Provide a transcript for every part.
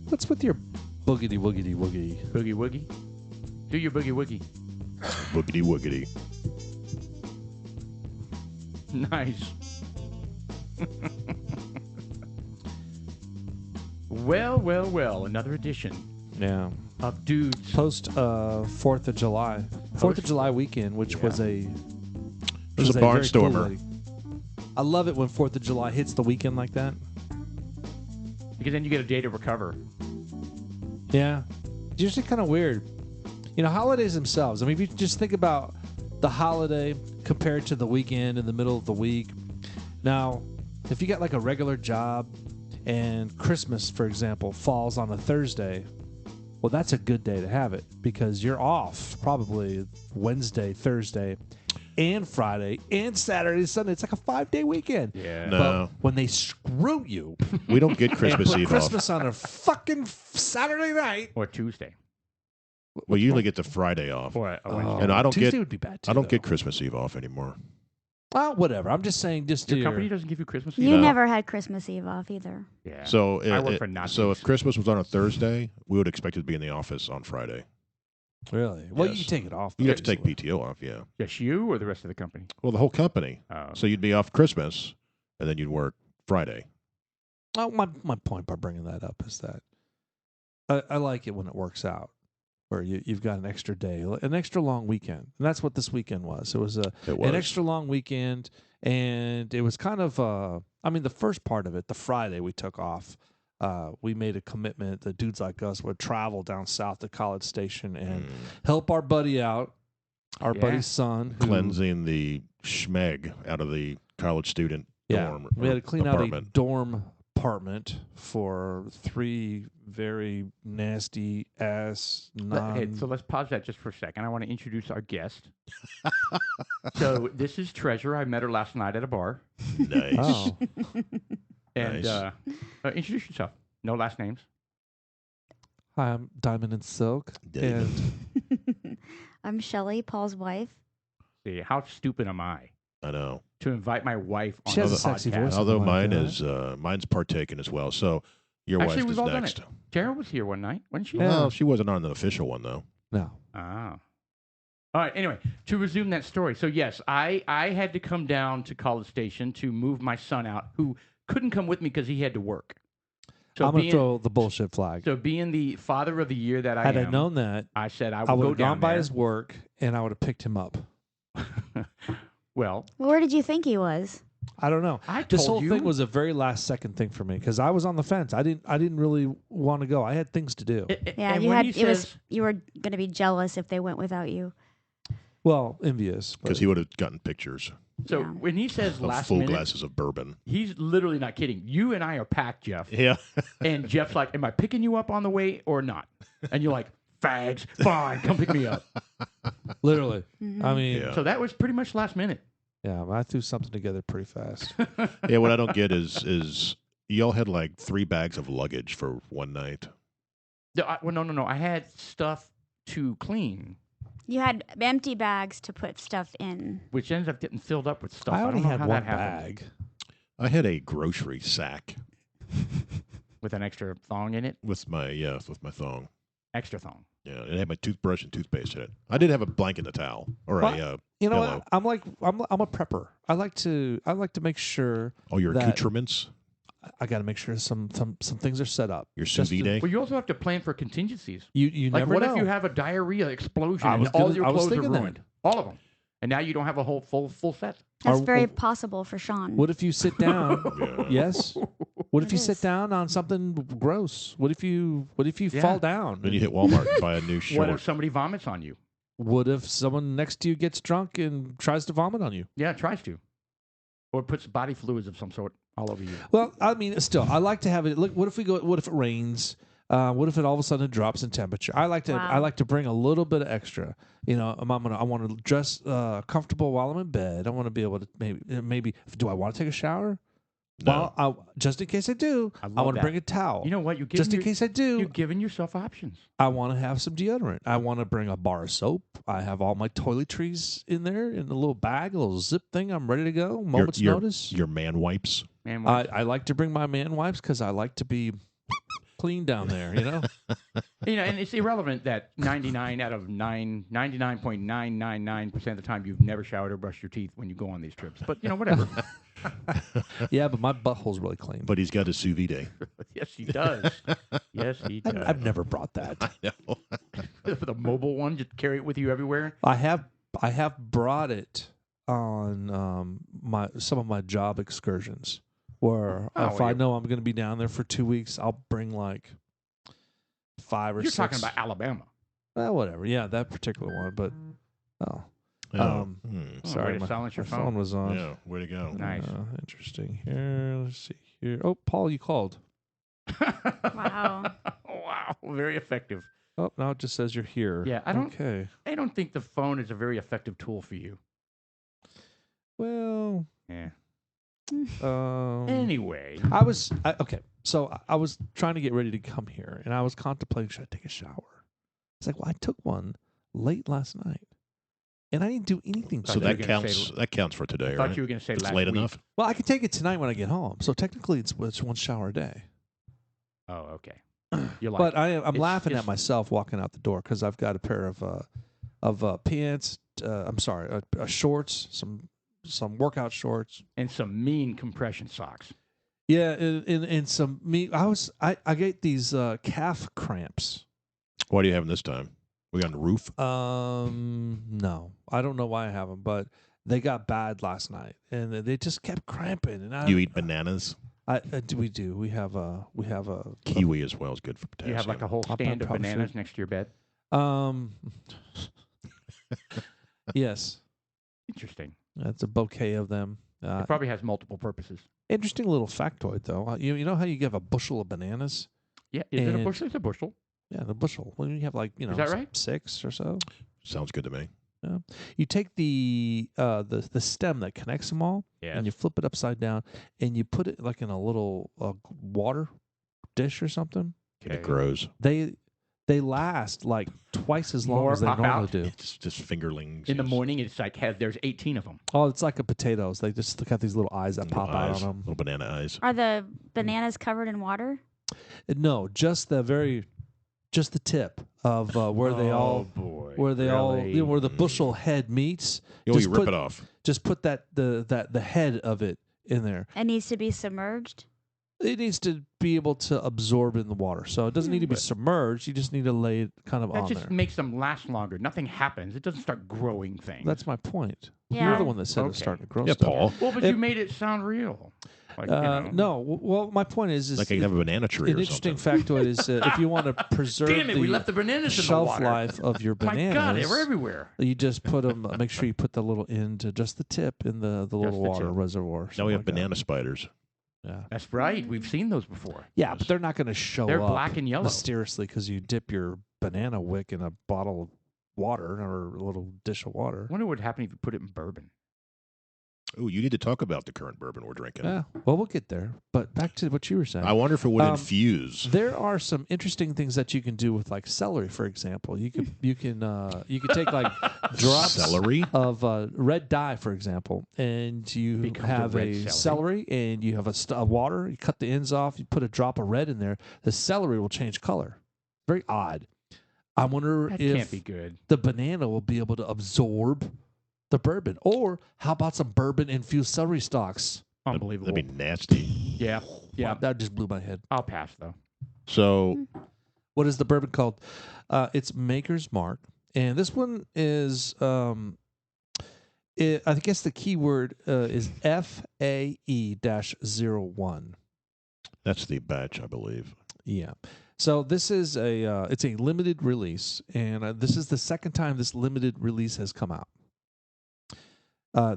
What's with your boogity woogity woogie? Boogie woogie. Do your boogie woogie. Boogity woogity. Nice. Well. Another edition Yeah. of Dudes. Post 4th of July. 4th of July weekend, which was a... There's a very cool barnstormer. lady. I love it when 4th of July hits the weekend like that. Because then you get a day to recover. Yeah. It's usually kind of weird. You know, holidays themselves. I mean, if you just think about the holiday compared to the weekend in the middle of the week. Now, if you got like a regular job and Christmas, for example, falls on a Thursday, well, that's a good day to have it because you're off probably Wednesday, Thursday, and Friday, and Saturday, Sunday. It's like a 5-day weekend. Yeah. No. But when they screw you We don't get Christmas and put Eve Christmas on a fucking Saturday night. Or Tuesday. off. We usually get the Friday off. Or a Wednesday. And I don't Tuesday get- would be bad too, I don't get though. Christmas Eve off anymore. Well, whatever. I'm just saying, just Your to company doesn't give you Christmas Eve? You No. never had Christmas Eve off either. Yeah. So, I work for Nazis. so if Christmas was on a Thursday, we would expect it to be in the office on Friday. Really? Well, Yes. you take it off. You'd have to take obviously. PTO off, yeah. Just you or the rest of the company? Well, the whole company. Oh. So you'd be off Christmas, and then you'd work Friday. Well, my point by bringing that up is that I like it when it works out, where you've got an extra day, an extra long weekend, and that's what this weekend was. It was It was. an extra long weekend, and it was kind of I mean, the first part of it, the Friday we took off. We made a commitment that dudes like us would travel down south to College Station and help our buddy out, our Yeah. buddy's son, who, Cleansing the schmeg out of the college student dorm. we had to clean apartment. out a dorm apartment for 3 very nasty ass Okay, so let's pause that just for a second. I want to introduce our guest. So this is Treasure. I met her last night at a bar. Nice. Oh, And Nice. introduce yourself. No last names. hi, I'm Diamond and Silk, Diamond. and I'm Shelly, Paul's wife. See, how stupid am I I know. to invite my wife on She has the a sexy podcast? voice. Although Something like mine that. is mine's partaken as well. So your Actually, wife we've is all done next. it. Tara was here one night, wasn't she? Yeah. Well, she wasn't on an official one though. no, Ah. All right. Anyway, to resume that story. So yes, I had to come down to College Station to move my son out, who couldn't come with me because he had to work. So I'm gonna being, throw the bullshit flag. so being the father of the year that I Had am, I known that, I said I I would would go have down gone by there. his work and I would have picked him up. Well, Where did you think he was? I don't know. I This told whole you. thing was a very last second thing for me because I was on the fence. I didn't really want to go. I had things to do. Yeah, and you when had. he It was. says- You were going to be jealous if they went without you. Well, envious. Because but- he would have gotten pictures So Yeah. when he says of last full minute, glasses of bourbon. he's literally not kidding. You and I are packed, Jeff. Yeah. And Jeff's like, "Am I picking you up on the way or not?" And you're like, "Fags, fine, come pick me up." literally. Mhm. I mean, Yeah. So that was pretty much last minute. yeah, I threw something together pretty fast. Yeah, what I don't get is y'all had like 3 bags of luggage for one night. Well, no. I had stuff to clean, You had empty bags to put stuff in. which ends up getting filled up with stuff. I only don't know had how one that happened. bag. I had a grocery sack With an extra thong in it, with my thong. extra thong. Yeah, it had my toothbrush and toothpaste in it. I did have a blanket and a towel or Well, a You know, pillow. I'm a prepper. I like to make sure Oh, your that- accoutrements, I got to make sure some things are set up. your sous Just to- vide. Well, you also have to plan for contingencies. You Like, never what know. if you have a diarrhea explosion I and was all gonna- your I was clothes are thinking that. ruined? All of them. And now you don't have a whole full set. That's Or- very or- possible for Sean. What if you sit down? Yeah. Yes. What if It you is. sit down on something gross? What if you Yeah. fall down? Then you hit Walmart and buy a new What short. if somebody vomits on you? What if someone next to you gets drunk and tries to vomit on you? Yeah, it tries to. Or puts body fluids of some sort all over you. Well, I mean, still, I like to have it. Look, what if it rains? What if it all of a sudden drops in temperature? I like Wow. to bring a little bit of extra. You know, I want to dress comfortable while I'm in bed. I want to be able to maybe. Do I want to take a shower? No. Well, just in case I do, I I love want to that. bring a towel. You know what? You're just in case I do, You're giving yourself options. I want to have some deodorant. I want to bring a bar of soap. I have all my toiletries in there in a little bag, a little zip thing. I'm ready to go. Moment's notice. Your man wipes. Man, I like to bring my man wipes because I like to be clean down there, you know? And it's irrelevant that 99.999% of the time you've never showered or brushed your teeth when you go on these trips. But, whatever. Yeah, but my butthole's really clean. But he's got a sous vide. Yes, he does. Yes, he does. I've never brought that. I know. For the mobile one, just carry it with you everywhere. I have brought it on some of my job excursions where if I know I'm going to be down there for 2 weeks, I'll bring like 5 or 6. You're talking about Alabama. Well, whatever. Yeah, that particular one. But sorry, way to silence your my phone was on. Yeah, way to go. Nice. Interesting. Here, let's see here. Oh, Paul, you called. Wow. Wow. Very effective. Oh, now it just says you're here. Yeah, I don't think the phone is a very effective tool for you. Well, Yeah. I Anyway. was trying to get ready to come here, and I was contemplating, should I take a shower? It's like, well, I took one late last night, and I didn't do anything. So today. that counts for today, I right? thought you were going to say It's last late week. enough. Well, I can take it tonight when I get home. So technically, it's one shower a day. Oh, okay. You're like, But I'm laughing it's- at myself walking out the door because I've got a pair of pants. Shorts, some workout shorts. and some mean compression socks. Yeah, and some me. I get these calf cramps. What do you have this time? We on the roof? No, I don't know why I have them, but they got bad last night, and they just kept cramping. And You eat bananas? We do. We have a Kiwi as well is good for Do potassium. you have like a whole stand of probably bananas should. next to your bed? Yes, Interesting. that's a bouquet of them. It probably has multiple purposes. Interesting little factoid, though. You know how you have a bushel of bananas? Yeah. Is it a And- bushel? It's a bushel. Yeah, the bushel. When you have like Is that right? 6 or so. Sounds good to me. You take the stem that connects them all, Yeah. and you flip it upside down, and you put it like in a little water dish or something. And it grows. They last like twice as long More as they pop normally out. do. It's just fingerlings. In the yes. morning, it's like there's 18 of them. Oh, it's like a potatoes. They just got these little eyes that Little pop out eyes, on them. little banana eyes. Are the bananas covered in water? No, just the tip of where they all boy. where they all Really? where the bushel head meets. You Just rip put- it off. Just put the head of it in there. It needs to be submerged. It needs to be able to absorb in the water. So it doesn't need to be But- submerged. You just need to lay it kind of That on just there. makes them last longer. Nothing happens. It doesn't start growing things. That's my point. You're Yeah. the one that said it's Okay. starting to grow Yeah, stuff. Paul. well, but It- you made it sound real. Like, No. Well, my point is Like I have a banana tree an or interesting something. factoid is if you want to preserve Damn it, we left the the bananas in the shelf water. life of your My bananas, God, they were everywhere. you just put them. Make sure you put the little end, just the tip in the little the water tip. reservoir. Now we something have like that. banana spiders. Yeah. That's right. We've seen those before. Yeah, but they're not going to show They're up black and yellow. mysteriously because you dip your banana wick in a bottle of water or a little dish of water. I wonder what would happen if you put it in bourbon. Oh, you need to talk about the current bourbon we're drinking. Yeah, well, we'll get there. But back to what you were saying. I wonder if it would Um, infuse. There are some interesting things that you can do with like celery, for example. You can take like drops Celery? of red dye, for example, and you Becomes have a red a celery. and you have a water. You cut the ends off. You put a drop of red in there. The celery will change color. Very odd. I wonder That if can't be good. the banana will be able to absorb the bourbon, or how about some bourbon infused celery stalks? Unbelievable. That'd be nasty. Yeah. Yeah. Wow, that just blew my head. I'll pass, though. So What is the bourbon called? It's Maker's Mark, and this one is I guess the key word is FAE-01. that's the batch, I believe. Yeah. So this is it's a limited release, and this is the second time this limited release has come out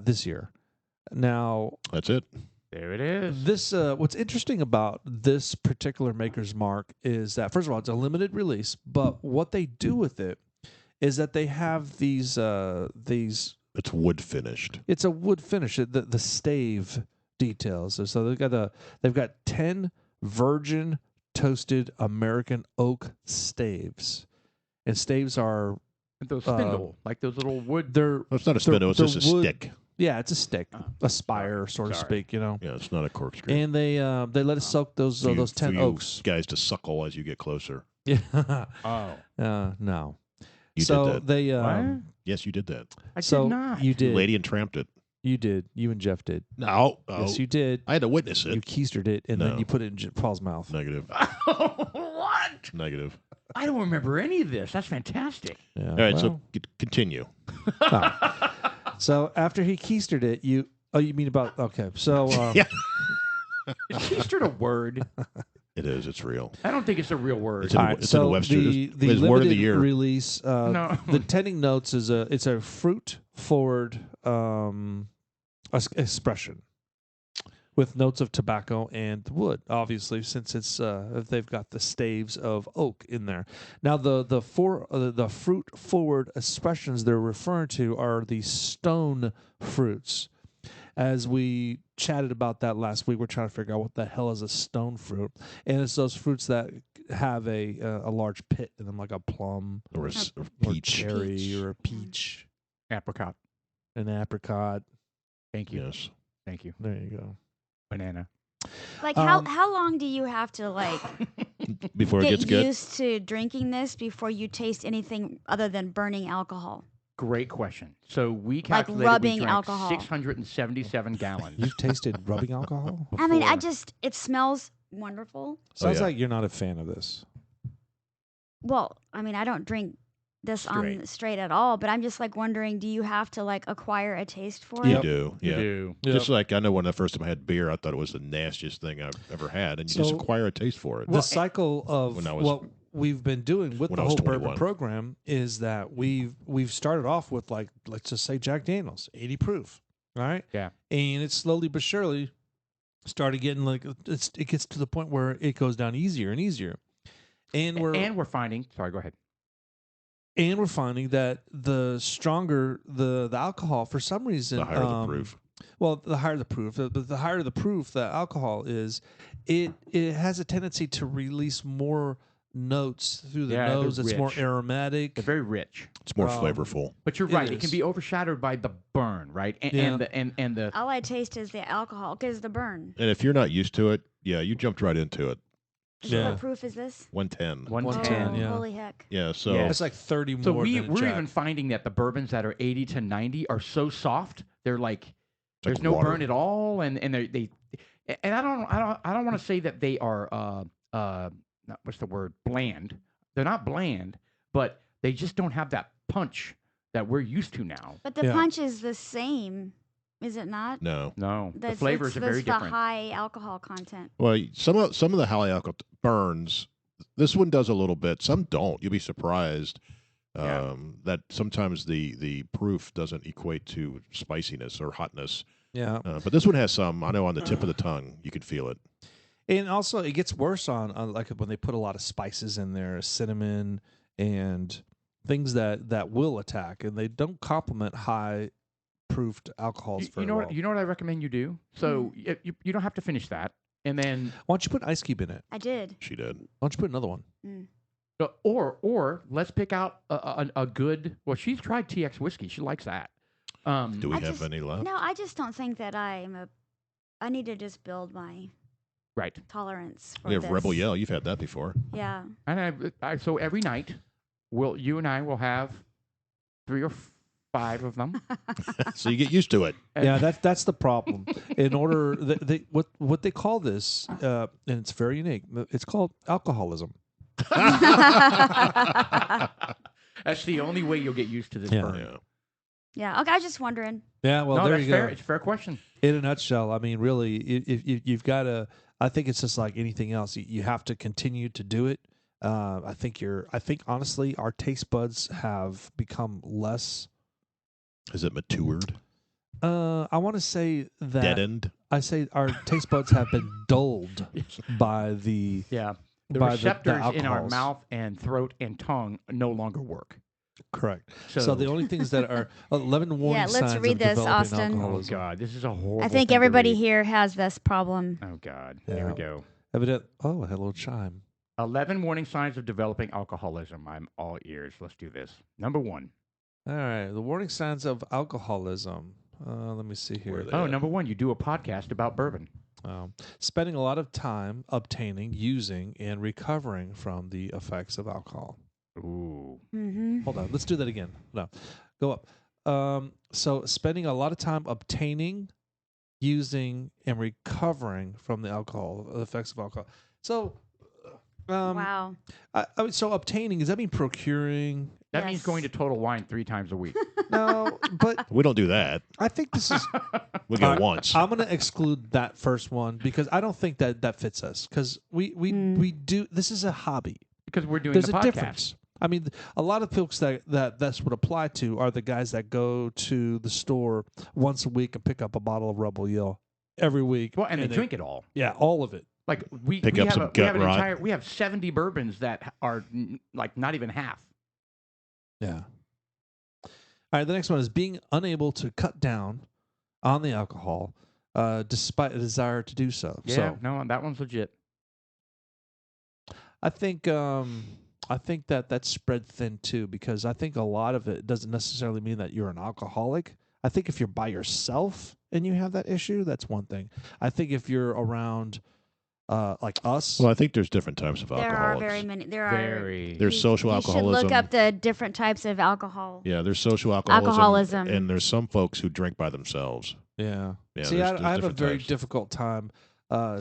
this year. Now, That's it. There it is. this what's interesting about this particular Maker's Mark is that first of all, it's a limited release, but what they do with it is that they have these It's wood finished. it's a wood finish, the stave details. So they've got 10 virgin toasted American oak staves. And staves are Those spindle, like those little wood. they're Well, it's not a spindle. It's they're just a wood- stick. Yeah, it's a stick, Oh, a spire, so to sorry. speak. You know. Yeah, it's not a corkscrew. And they let us soak those For you- 10 for you oaks. guys to suckle as you get closer. Yeah. Oh, No. You so did that. they what? Yes, you did that. I so did not. you did. Lady and tramped it. You did. You and Jeff did. No. Yes, you did. I had to witness it. You keistered it, and then No. you put it in Paul's mouth. Negative. What? Negative. I don't remember any of this. That's fantastic. Yeah. All right, well, so continue. so after he keistered it, you mean about okay? So Yeah. Is keistered a word? It is. It's real. I don't think it's a real word. It's in- all right, in so Webster. the It's word of the limited year. release. No. The tending notes is it's a fruit forward expression with notes of tobacco and wood. Obviously, since it's they've got the staves of oak in there. Now the fruit forward expressions they're referring to are the stone fruits. As we chatted about that last week, we're trying to figure out what the hell is a stone fruit, and it's those fruits that have a large pit in them, like a plum, Or a or peach. cherry, Peach. or a peach, Apricot. an apricot. Thank you. Yes. Thank you. There you go. Banana. Like Um, how long do you have to like Before it get gets good. used to drinking this before you taste anything other than burning alcohol? Great question. So we Like calculated rubbing we drank alcohol. 677 gallons. You've tasted rubbing alcohol? I mean, before. it smells wonderful. Sounds yeah. like you're not a fan of this. Well, I mean, I don't drink this on Straight. straight at all, but I'm just like wondering, do you have to like acquire a taste for You Yep. it? do. You Yeah. do. Just like I know when the first time I had beer, I thought it was the nastiest thing I've ever had, and you just So- acquire a taste for it. The cycle of when I was- what we've been doing with when the I was whole bourbon 21. program is that we've started off with, like, let's just say Jack Daniels, 80 proof, all right? Yeah. And it's slowly but surely started getting like it gets to the point where it goes down easier and easier, and we're finding. Sorry, go ahead. we're finding that the stronger the alcohol, for some reason, the higher the proof. Well, the higher the proof, the higher the proof that alcohol is, it has a tendency to release more notes through the Yeah, they're nose. It's more rich. aromatic. They're very rich. It's more um, flavorful. But you're It right. It can is. be overshadowed by the burn, right? And, Yeah. and the All I taste is the alcohol because the burn. And if you're not used to it, yeah, you jumped right into it. So Yeah. what proof is this? 110. 110. yeah. Holy heck. Yeah, so Yeah. It's like 30 more. So than a we're Jack. even finding that the bourbons that are 80 to 90 are so soft. They're like it's there's like no water. burn at all, and they and I don't want to say that they are what's the word, bland. They're not bland, but they just don't have that punch that we're used to now. But the Yeah. punch is the same, is it not? No. No, the That's- flavors are that's very the different. high alcohol content. Well, some of the high alcohol burns. This one does a little bit. Some don't. You'll be surprised Yeah. that sometimes the proof doesn't equate to spiciness or hotness. Yeah. But this one has some. I know on the tip of the tongue, you can feel it. And also, it gets worse on like when they put a lot of spices in there, cinnamon and things that will attack, and they don't complement high proofed alcohols You very know well. what? You know what I recommend you do. So you don't have to finish that, and then Why don't you put ice cube in it? I did. She did. Why don't you put another one? or let's pick out a good. Well, she's tried TX whiskey. She likes that. Do we I have just- any left? No, I just don't think that I need to just build my Right. tolerance for We have this. Rebel Yell. You've had that before. Yeah. And so every night, you and I will have 3 or 5 of them. So you get used to it. Yeah, that's the problem. In order, what they call this, and it's very unique. It's called alcoholism. That's the only way you'll get used to this Yeah. burn. Yeah. Yeah. Okay. I was just wondering. Yeah, well, no, there that's you fair. go. It's a fair question. In a nutshell, I mean, really, if you've got to, I think it's just like anything else. You have to continue to do it. I think honestly, our taste buds have become less. Has it matured? I want to say that Deadened? I say our taste buds have been dulled by the Yeah. The by receptors in our alcohols. mouth and throat and tongue no longer work. Correct. So, So the only things that are 11 warning let's signs read of this, developing Austin. oh alcoholism. god, this is a horrible. I thing think to everybody read. here has this problem. Oh god, Yeah. here we go. Oh, hello, chime. 11 warning signs of developing alcoholism. I'm all ears. Let's do this. Number 1. All right, the warning signs of alcoholism. Let me see here. Where Oh, number one, you do a podcast about bourbon. Spending a lot of time obtaining, using, and recovering from the effects of alcohol. Ooh. Mm-hmm. Hold on. Let's do that again. No. Go up. So spending a lot of time obtaining, using, and recovering from the effects of alcohol. So, Wow. so obtaining, does that mean procuring? That means Yes. going to Total Wine 3 times a week. No, but We don't do that. I think this is. We go Alright, once. I'm going to exclude that first one because I don't think that fits us because we do. This is a hobby. Because we're doing There's the a podcast. difference. I mean, a lot of folks that's would apply to are the guys that go to the store once a week and pick up a bottle of Rebel Yell every week. Well, and they drink it all. Yeah, all of it. Like we Pick we up have some a, we have gut an rot. entire we have 70 bourbons that are like not even half. Yeah. All right, the next one is being unable to cut down on the alcohol despite a desire to do so. Yeah, So no, that one's legit. I think that's spread thin too because I think a lot of it doesn't necessarily mean that you're an alcoholic. I think if you're by yourself and you have that issue, that's one thing. I think if you're around like us, Well, I think there's different types of There are alcoholics. very many. There are. Very. There's social You should alcoholism. look up the different types of alcohol. Yeah, there's social alcoholism, Alcoholism. and there's some folks who drink by themselves. yeah. Yeah, See, there's I have a different very types. difficult time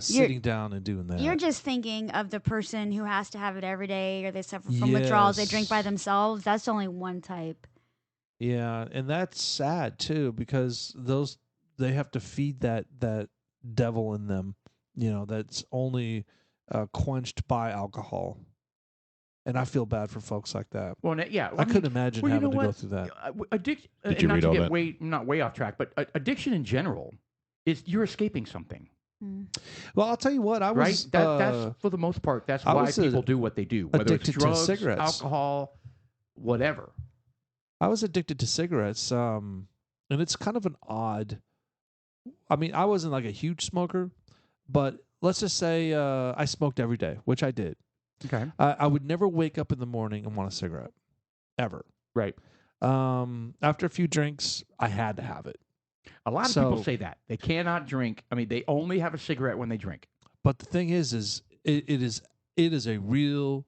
sitting down and doing that. You're just thinking of the person who has to have it every day, or they suffer from withdrawals. They drink by Yes. themselves. That's only one type. Yeah, and that's sad too because they have to feed that devil in them, that's only quenched by alcohol. And I feel bad for folks like that. Well, yeah. I couldn't imagine well, you having know to go what? through that. Addiction. Did you not read to all get that? not way off track, but addiction in general is you're escaping something, Well, I'll tell you what, I was right? That's for the most part. That's I why was, people do what they do, whether it's addicted to drugs, cigarettes. alcohol, whatever. I was addicted to cigarettes, and it's kind of an odd. I mean, I wasn't like a huge smoker, but let's just say I smoked every day, which I did. Okay. I would never wake up in the morning and want a cigarette, ever. Right. After a few drinks, I had to have it. A lot of people So- say that they cannot drink. I mean, they only have a cigarette when they drink. But the thing is it is a real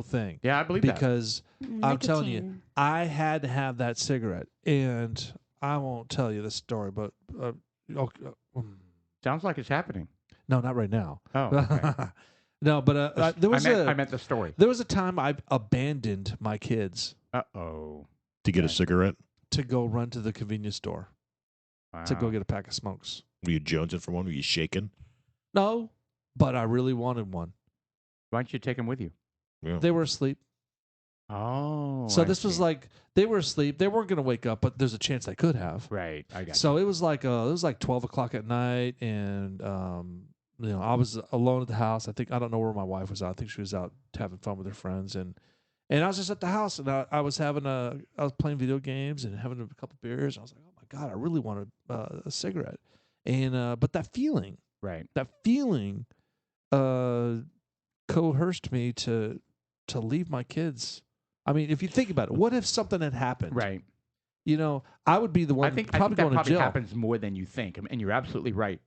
thing. Yeah, I believe that. Because I'm telling you, Nicotine. I had to have that cigarette, and I won't tell you the story, but Sounds like it's happening. no, not right now. Oh, okay. No, but there was I meant the story. there was a time I abandoned my kids Uh-oh. To get a Okay. cigarette, to go run to the convenience store to go Wow. get a pack of smokes. were you jonesing for one? Were you shaking? No, but I really wanted one. Why don't you take them with you? Yeah. They were asleep. Oh. So I this was see. like they were asleep. They weren't going to wake up, but there's a chance they could have. Right. I got So it was like 12 o'clock at night, and I was alone at the house. I don't know where my wife was out. I think she was out having fun with her friends, and I was just at the house, and I was playing video games and having a couple beers. I was like, oh my god, I really wanted a cigarette, and but that feeling Right. coerced me to leave my kids. I mean, if you think about it, what if something had happened? Right. I would be the one I think probably that going to probably jail. happens more than you think, and you're absolutely right.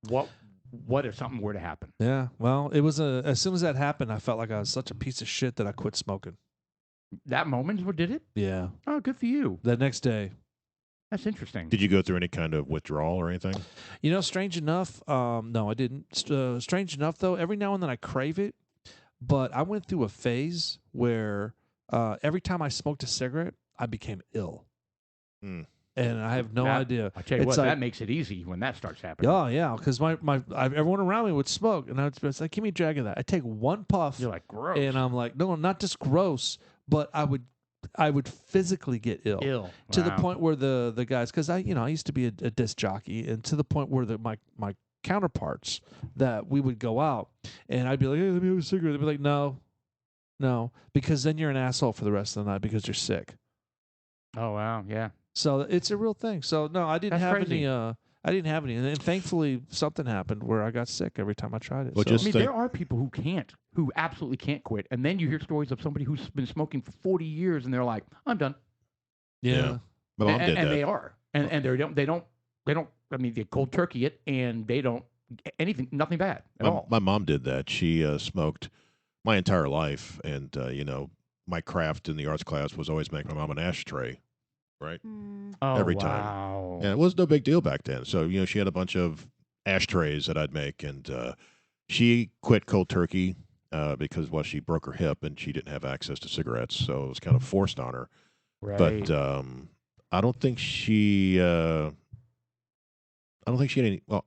What if something were to happen? Yeah, well, it was as soon as that happened, I felt like I was such a piece of shit that I quit smoking. That moment, what did it? Yeah, Oh, good for you. the next day. That's interesting. Did you go through any kind of withdrawal or anything? Strange enough, no, I didn't. Strange enough, though, every now and then I crave it, but I went through a phase where every time I smoked a cigarette, I became ill. Hmm. And I have no That- idea. I tell you It's what, like- that makes it easy when that starts happening. Oh, yeah, because everyone around me would smoke, and it's like, give me a drag of that. I take one puff, You're like, gross. and I'm like, no, not just gross, but I would physically get ill. To the Wow. point where the guys, because I used to be a disc jockey, and to the point where my counterparts that we would go out, and I'd be like, hey, let me have a cigarette. They'd be like, no, because then you're an asshole for the rest of the night because you're sick. Oh wow, yeah. So it's a real thing. So no, I didn't That's have crazy. any. I didn't have any, and thankfully something happened where I got sick every time I tried it. Well, So- just I mean, think- there are people who absolutely can't quit, and then you hear stories of somebody who's been smoking for 40 years, and they're like, "I'm done," yeah. Yeah. My mom did and that. they are. and they don't. I mean, they cold turkey it, and they don't nothing bad at all. My mom did that. She smoked my entire life, and my craft in the arts class was always make my mom an ashtray, right? Oh, every time. wow. And it was no big deal back then. So she had a bunch of ashtrays that I'd make, and she quit cold turkey because she broke her hip and she didn't have access to cigarettes, so it was kind of forced on her. Right. But I don't think she. I don't think she had any. Well,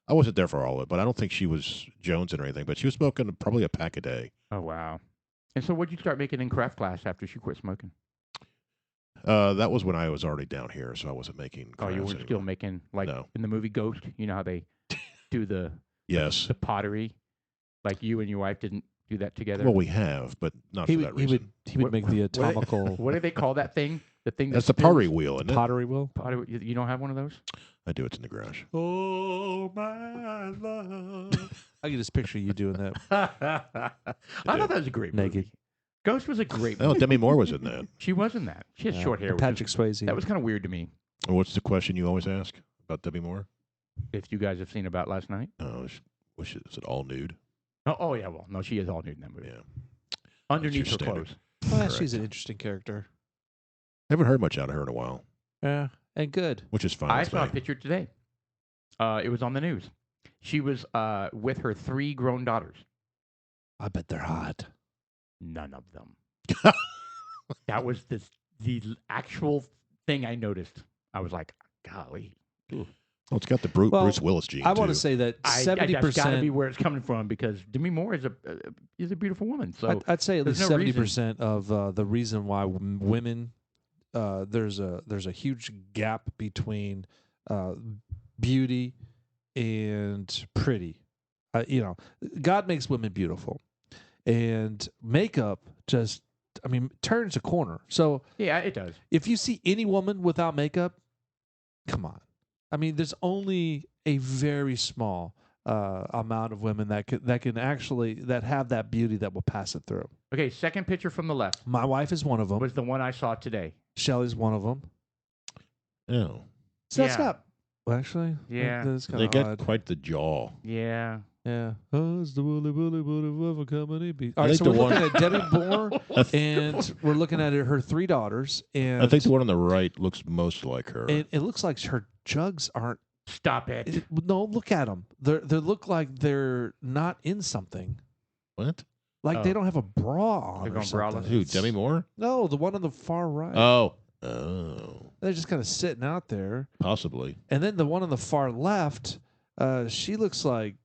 I wasn't there for all of it, but I don't think she was jonesing or anything. But she was smoking probably a pack a day. Oh, wow. And so, what did you start making in craft class after she quit smoking? That was when I was already down here, so I wasn't making. Oh, you weren't anymore. still making No. in the movie Ghost. You know how they do the Yes. the pottery. Like you and your wife didn't do that together. Well, we have, but not for that reason. He would make the atomical What do they call that thing? The thing That's that the pottery wheel, isn't it? pottery wheel. pottery. You don't have one of those? I do. It's in the garage. Oh my love! I can just picture you doing that. I thought that was a great Naked. movie. Ghost was a great Oh, movie. Demi Moore was in that. She was in that. She had short hair. which Patrick Swayze. that was kind of weird to me. And what's the question you always ask about Demi Moore? If you guys have seen About Last Night. Oh, is it all nude? Oh yeah. Well, no, she is all nude in that movie. Yeah. Underneath her That's your clothes. Well, Correct. she's an interesting character. Haven't heard much out of her in a while, Yeah, and good. which is fine. I with saw a me. picture today. It was on the news. She was with her 3 grown daughters. I bet they're hot. None of them. That was the actual thing I noticed. I was like, golly. Well, it's got the Well, Bruce Willis gene. I want too. to say that That's 70%. got to be where it's coming from because Demi Moore is a beautiful woman. So I'd say at there's least no 70% of the reason why women there's a huge gap between beauty and pretty. God makes women beautiful, and makeup just turns a corner. So yeah, it does. if you see any woman without makeup, come on. There's only a very small amount of women that can actually have that beauty that will pass it through. Okay, second picture from the left My wife is one of them. was the one I saw today. Shelly's one of them. Oh, So that's Yeah. not. Well, actually, Yeah. that's kind they of get odd. quite the jaw. Yeah. Yeah. Oh, it's the woolly of a company. All I right, think so we're the one- looking at Debbie Moore, and we're looking at her 3 daughters, and I think the one on the right looks most like her. and it looks like her jugs aren't. Stop it. No, look at them. They look like they're not in something. What? Like they Oh. don't have a bra on. They're or going something. braless? Who? It's- Demi Moore? No, the one on the far right. Oh, They're just kind of sitting out there. possibly. And then the one on the far left, she looks like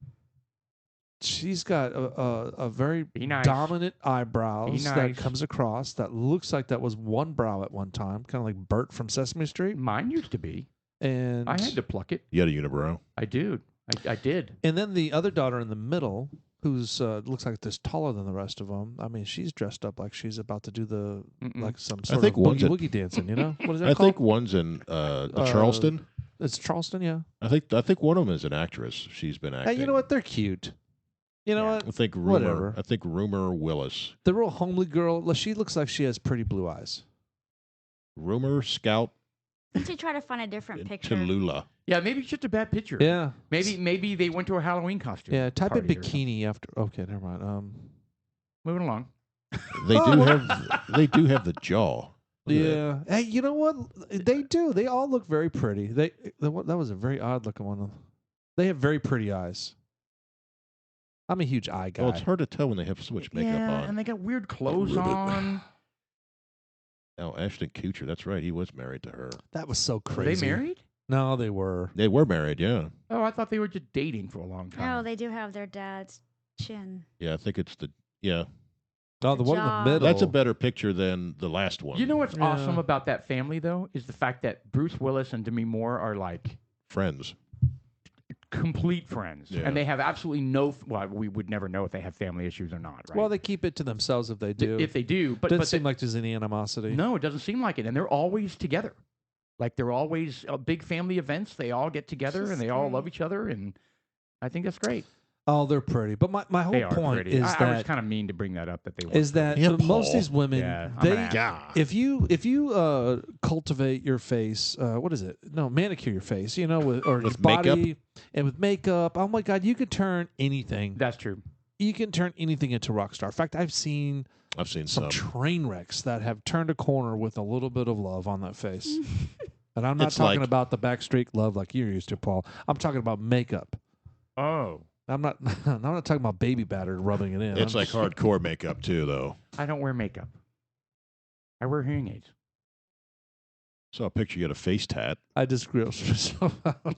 she's got a very Be nice. dominant eyebrows Be that nice. comes across. That looks like that was one brow at one time, kind of like Bert from Sesame Street. Mine used to be. And I had to pluck it. You had a unibrow. I do. I did. and then the other daughter in the middle, who's looks like this taller than the rest of them. She's dressed up like she's about to do the Mm-mm. like some sort think of one's boogie at- woogie dancing. You know what is that I called? think one's in Charleston. It's Charleston. Yeah. I think one of them is an actress. She's been Hey, acting. you know what? They're cute. You know Yeah. what? I think Rumor. Whatever. I think Rumor Willis. The real homely girl. She looks like she has pretty blue eyes. Rumor Scout To try to find a different picture. Tallulah. Yeah, maybe it's just a bad picture. Yeah. Maybe they went to a Halloween costume. Yeah. Type in party or something. bikini after. Okay, never mind. Moving along. They Oh, do well- have. They do have the jaw. Look at that. Yeah. Hey, you know what? They do. They all look very pretty. That was a very odd looking one. They have very pretty eyes. I'm a huge eye guy. Well, it's hard to tell when they have so much makeup yeah, on. and they got weird clothes on. Oh, Ashton Kutcher. That's right. He was married to her. That was so Were crazy. they married? No, they were. They were married. Yeah. Oh, I thought they were just dating for a long time. No, they do have their dad's chin. Yeah. I think it's the. Yeah. Oh, the one in the Jaw. middle. That's a better picture than the last one. You know what's Yeah. awesome about that family, though, is the fact that Bruce Willis and Demi Moore are like Friends. complete friends, Yeah. and they have absolutely no. Well, we would never know if they have family issues or not, right? Well, they keep it to themselves if they do. if they do, but Doesn't but seem like there's any animosity. no, it doesn't seem like it, and they're always together. Like they're always big family events. They all get together She's and they all love scary. each other, and I think that's great. Oh, they're pretty. But my They whole are point pretty. is I was that kind of mean to bring that up. That they is that Yeah, most of these Paul. women Yeah, I'm they an ass. God. if you cultivate your face, what is it? No, manicure your face. You know, or With your body and with makeup. Oh my God, you could turn anything. That's true. You can turn anything into rock star. In fact, I've seen some some. train wrecks that have turned a corner with a little bit of love on that face. And I'm not It's talking like- about the backstreak love like you're used to, Paul. I'm talking about makeup. Oh, I'm not. I'm not talking about baby batter rubbing it in. It's I'm like hardcore makeup too, though. I don't wear makeup. I wear hearing aids. Saw a picture. You had a face tat. I just gross myself out.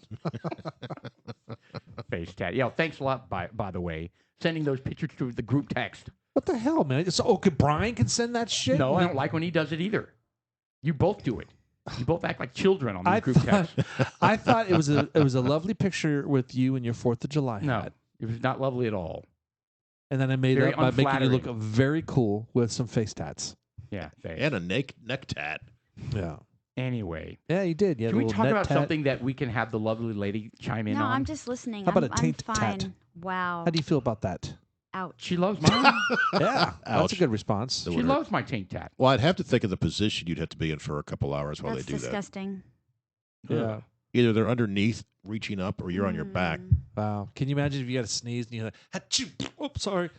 Face tat. Yeah, thanks a lot, by the way. Sending those pictures to the group text. What the hell, man? So, okay, Brian can send that shit. No, I don't like when he does it either. You both do it. You both act like children on these I group thought, texts. I thought it was a lovely picture with you and your 4th of July No, hat. it was not lovely at all. And then I made Very up by making you look unflattering. very cool with some face tats. Yeah, thanks. And a neck tat. Yeah. Anyway, Yeah, you did. You had can a we little talk net about tat. something that we can have the lovely lady chime in No, on? I'm just listening. How about I'm, a taint I'm tat? fine. Wow. How do you feel about that? Ouch. She loves mine. Yeah, that's a Ouch. good response. So She we're- loves my taint tat. Well, I'd have to think of the position you'd have to be in for a couple hours while That's they do disgusting. Yeah. that. Either they're underneath, reaching up, or you're on your back. Mm. Wow. Can you imagine if you got to sneeze and you're like, Achoo! Oops, sorry.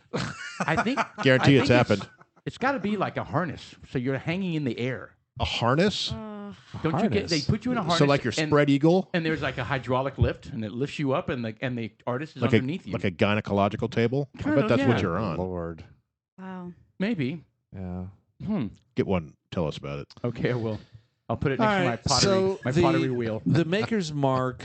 I think. Guarantee I it's think happened. It's got to be like a harness, so you're hanging in the air. A harness? Don't you get? They put you in a harness. So like your and- spread eagle? And there's like a hydraulic lift, and it lifts you up, and the artist is Like underneath you. like a gynecological table? I Kind bet of, that's what yeah. you're on. Lord. Wow. Maybe. Yeah. Get one. Tell us about it. Okay, I will. I'll put it All next to my right, pottery, so the- pottery wheel. The Maker's Mark,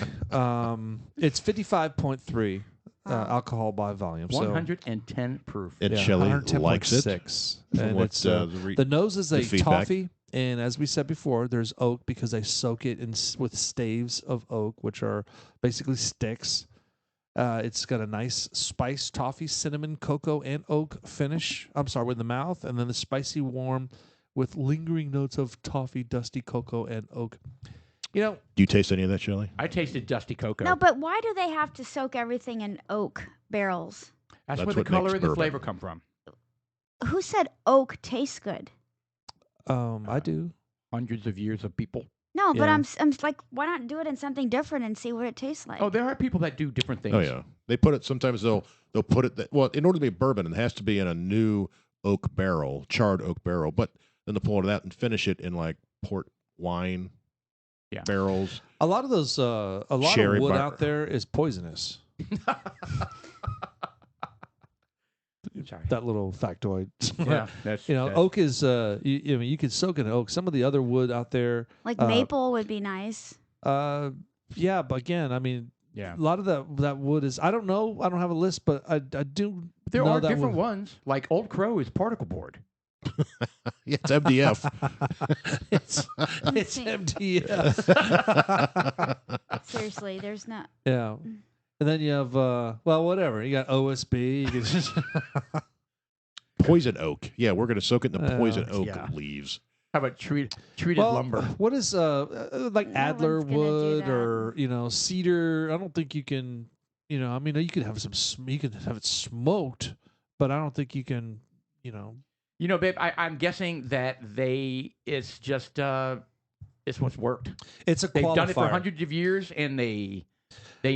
it's 55.3 alcohol by volume. So 110 proof. And Shelley likes it. 110.6. From And what, it's, the the nose is the a feedback. toffee. And as we said before, there's oak because they soak it with staves of oak, which are basically sticks. It's got a nice spice, toffee, cinnamon, cocoa, and oak finish. I'm sorry, with the mouth. And then the spicy warm with lingering notes of toffee, dusty cocoa, and oak. You know, Do you taste any of that, Shelley? I tasted dusty cocoa. No, but why do they have to soak everything in oak barrels? That's That's where the what color makes and the bourbon. flavor come from. Who said oak tastes good? I do. Hundreds of years of people. No, but Yeah. I'm like, why not do it in something different and see what it tastes like? Oh, there are people that do different things. Oh yeah, they put it. Sometimes they'll put it. Well, in order to be bourbon, it has to be in a new oak barrel, charred oak barrel. But then they'll pull it out and finish it in like port wine Yeah. barrels. A lot of those, a lot Sherry of wood bar- out there is poisonous. Sorry. That little factoid. Yeah, that's You know, that's- oak is, I mean, you can soak in oak. Some of the other wood out there, Like uh, maple would be nice. yeah, but again, I mean, yeah. a lot of that wood is, I don't know, I don't have a list, but I do There know are that different wood. ones. Like Old Crow is particle board. Yeah, it's MDF. it's MDF. Seriously, there's not. Yeah. And then you have, well, whatever. You got OSB. You can just Poison oak. Yeah, we're gonna soak it in the poison oak yeah. leaves. How about treated well, lumber? what is like No Adler one's gonna do wood that. or cedar? I don't think you can. I mean, you could have you can have it smoked, but I don't think you can. Babe, I'm guessing that it's just it's what's worked. It's a They've qualifier. done it for hundreds of years, and they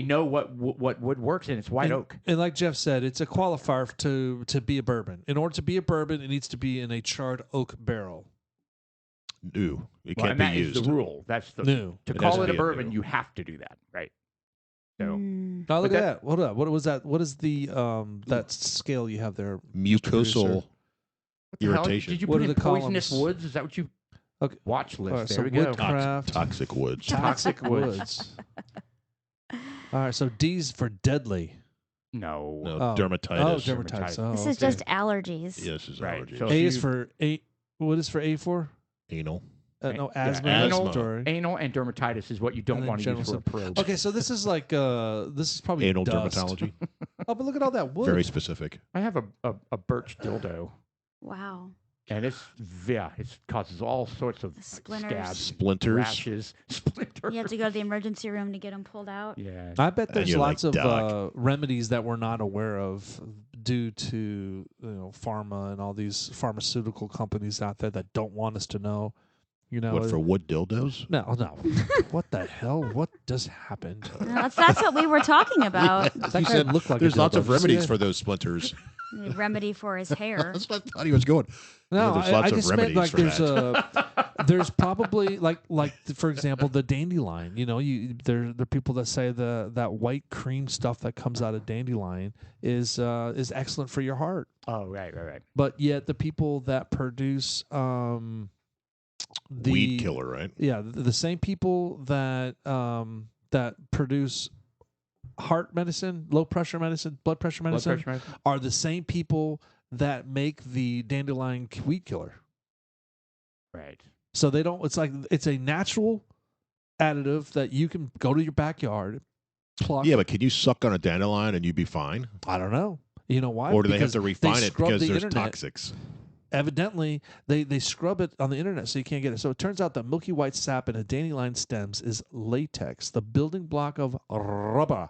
know what wood works, and it's white oak. And like Jeff said, it's a qualifier to be a bourbon. In order to be a bourbon, it needs to be in a charred oak barrel. New. It Well, can't and be that is used. the rule. That's the New. to It has call to it a be a bourbon. new. You have to do that, right? So Mm. Now look But at that. Hold up. What was that? What is the that scale you have there? Mr. Producer? Mucosal what the hell? irritation. Did you What put are in the poisonous columns? woods? Is that what you Okay. watch list? All right, there so we go. woodcraft. Toxic woods. Toxic woods. All right, so D's for deadly. No. No, Oh. dermatitis. Oh, dermatitis. Oh, This is okay. just allergies. Yeah, this is Right, allergies. so- A is you- for A. What is for A for? Anal. No, Yeah, asthma. anal, respiratory. anal and dermatitis is what you And don't then want to use for a general probe. Okay, so this is like this is probably Anal dust. dermatology. Oh, but look at all that wood. Very specific. I have a birch dildo. Wow. And it causes all sorts of Splinters. scabs, Splinters. rashes, splinters. You have to go to the emergency room to get them pulled out. Yeah. I bet there's you're lots like, of "Doc." remedies that we're not aware of due to pharma and all these pharmaceutical companies out there that don't want us to know. What, for wood dildos? No. What the hell? What just happened? No, that's what we were talking about. That You guy said looked like a there's lots dildo. of Did you see remedies that? for those splinters. The remedy for his hair. That's what I thought he was going. No, there's I lots of just meant remedies like for there's probably like for example the dandelion. There are people that say that white cream stuff that comes out of dandelion is excellent for your heart. Oh, right. But yet the people that produce the Weed killer, right? Yeah, the same people that produce heart medicine, low pressure medicine, blood pressure medicine, are the same people that make the dandelion weed killer. Right. So they don't. It's a natural additive that you can go to your backyard, pluck. Yeah, but can you suck on a dandelion and you'd be fine? I don't know. You know why? Or do they have Because to refine it scrub because the there's internet. toxics? Evidently, they scrub it on the internet so you can't get it. So it turns out that milky white sap in a dandelion stems is latex, the building block of rubber.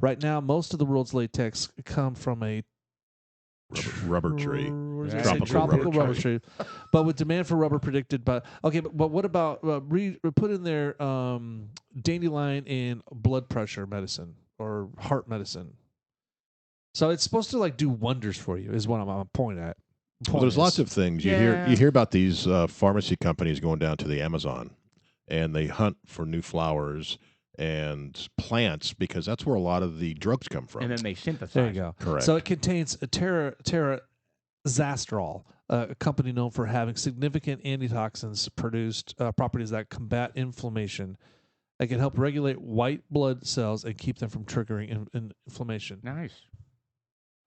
Right now, most of the world's latex come from a Rubber tree. Tropical rubber tree. But with demand for rubber predicted by but what about put in there dandelion in blood pressure medicine or heart medicine? So it's supposed to like do wonders for you is what I'm pointing at. Well, there's lots of things you hear about these pharmacy companies going down to the Amazon, and they hunt for new flowers and plants because that's where a lot of the drugs come from. And then they synthesize. There you go. Correct. So it contains a Terrazastrol, a company known for having significant antitoxins produced properties that combat inflammation. It can help regulate white blood cells and keep them from triggering inflammation. Nice.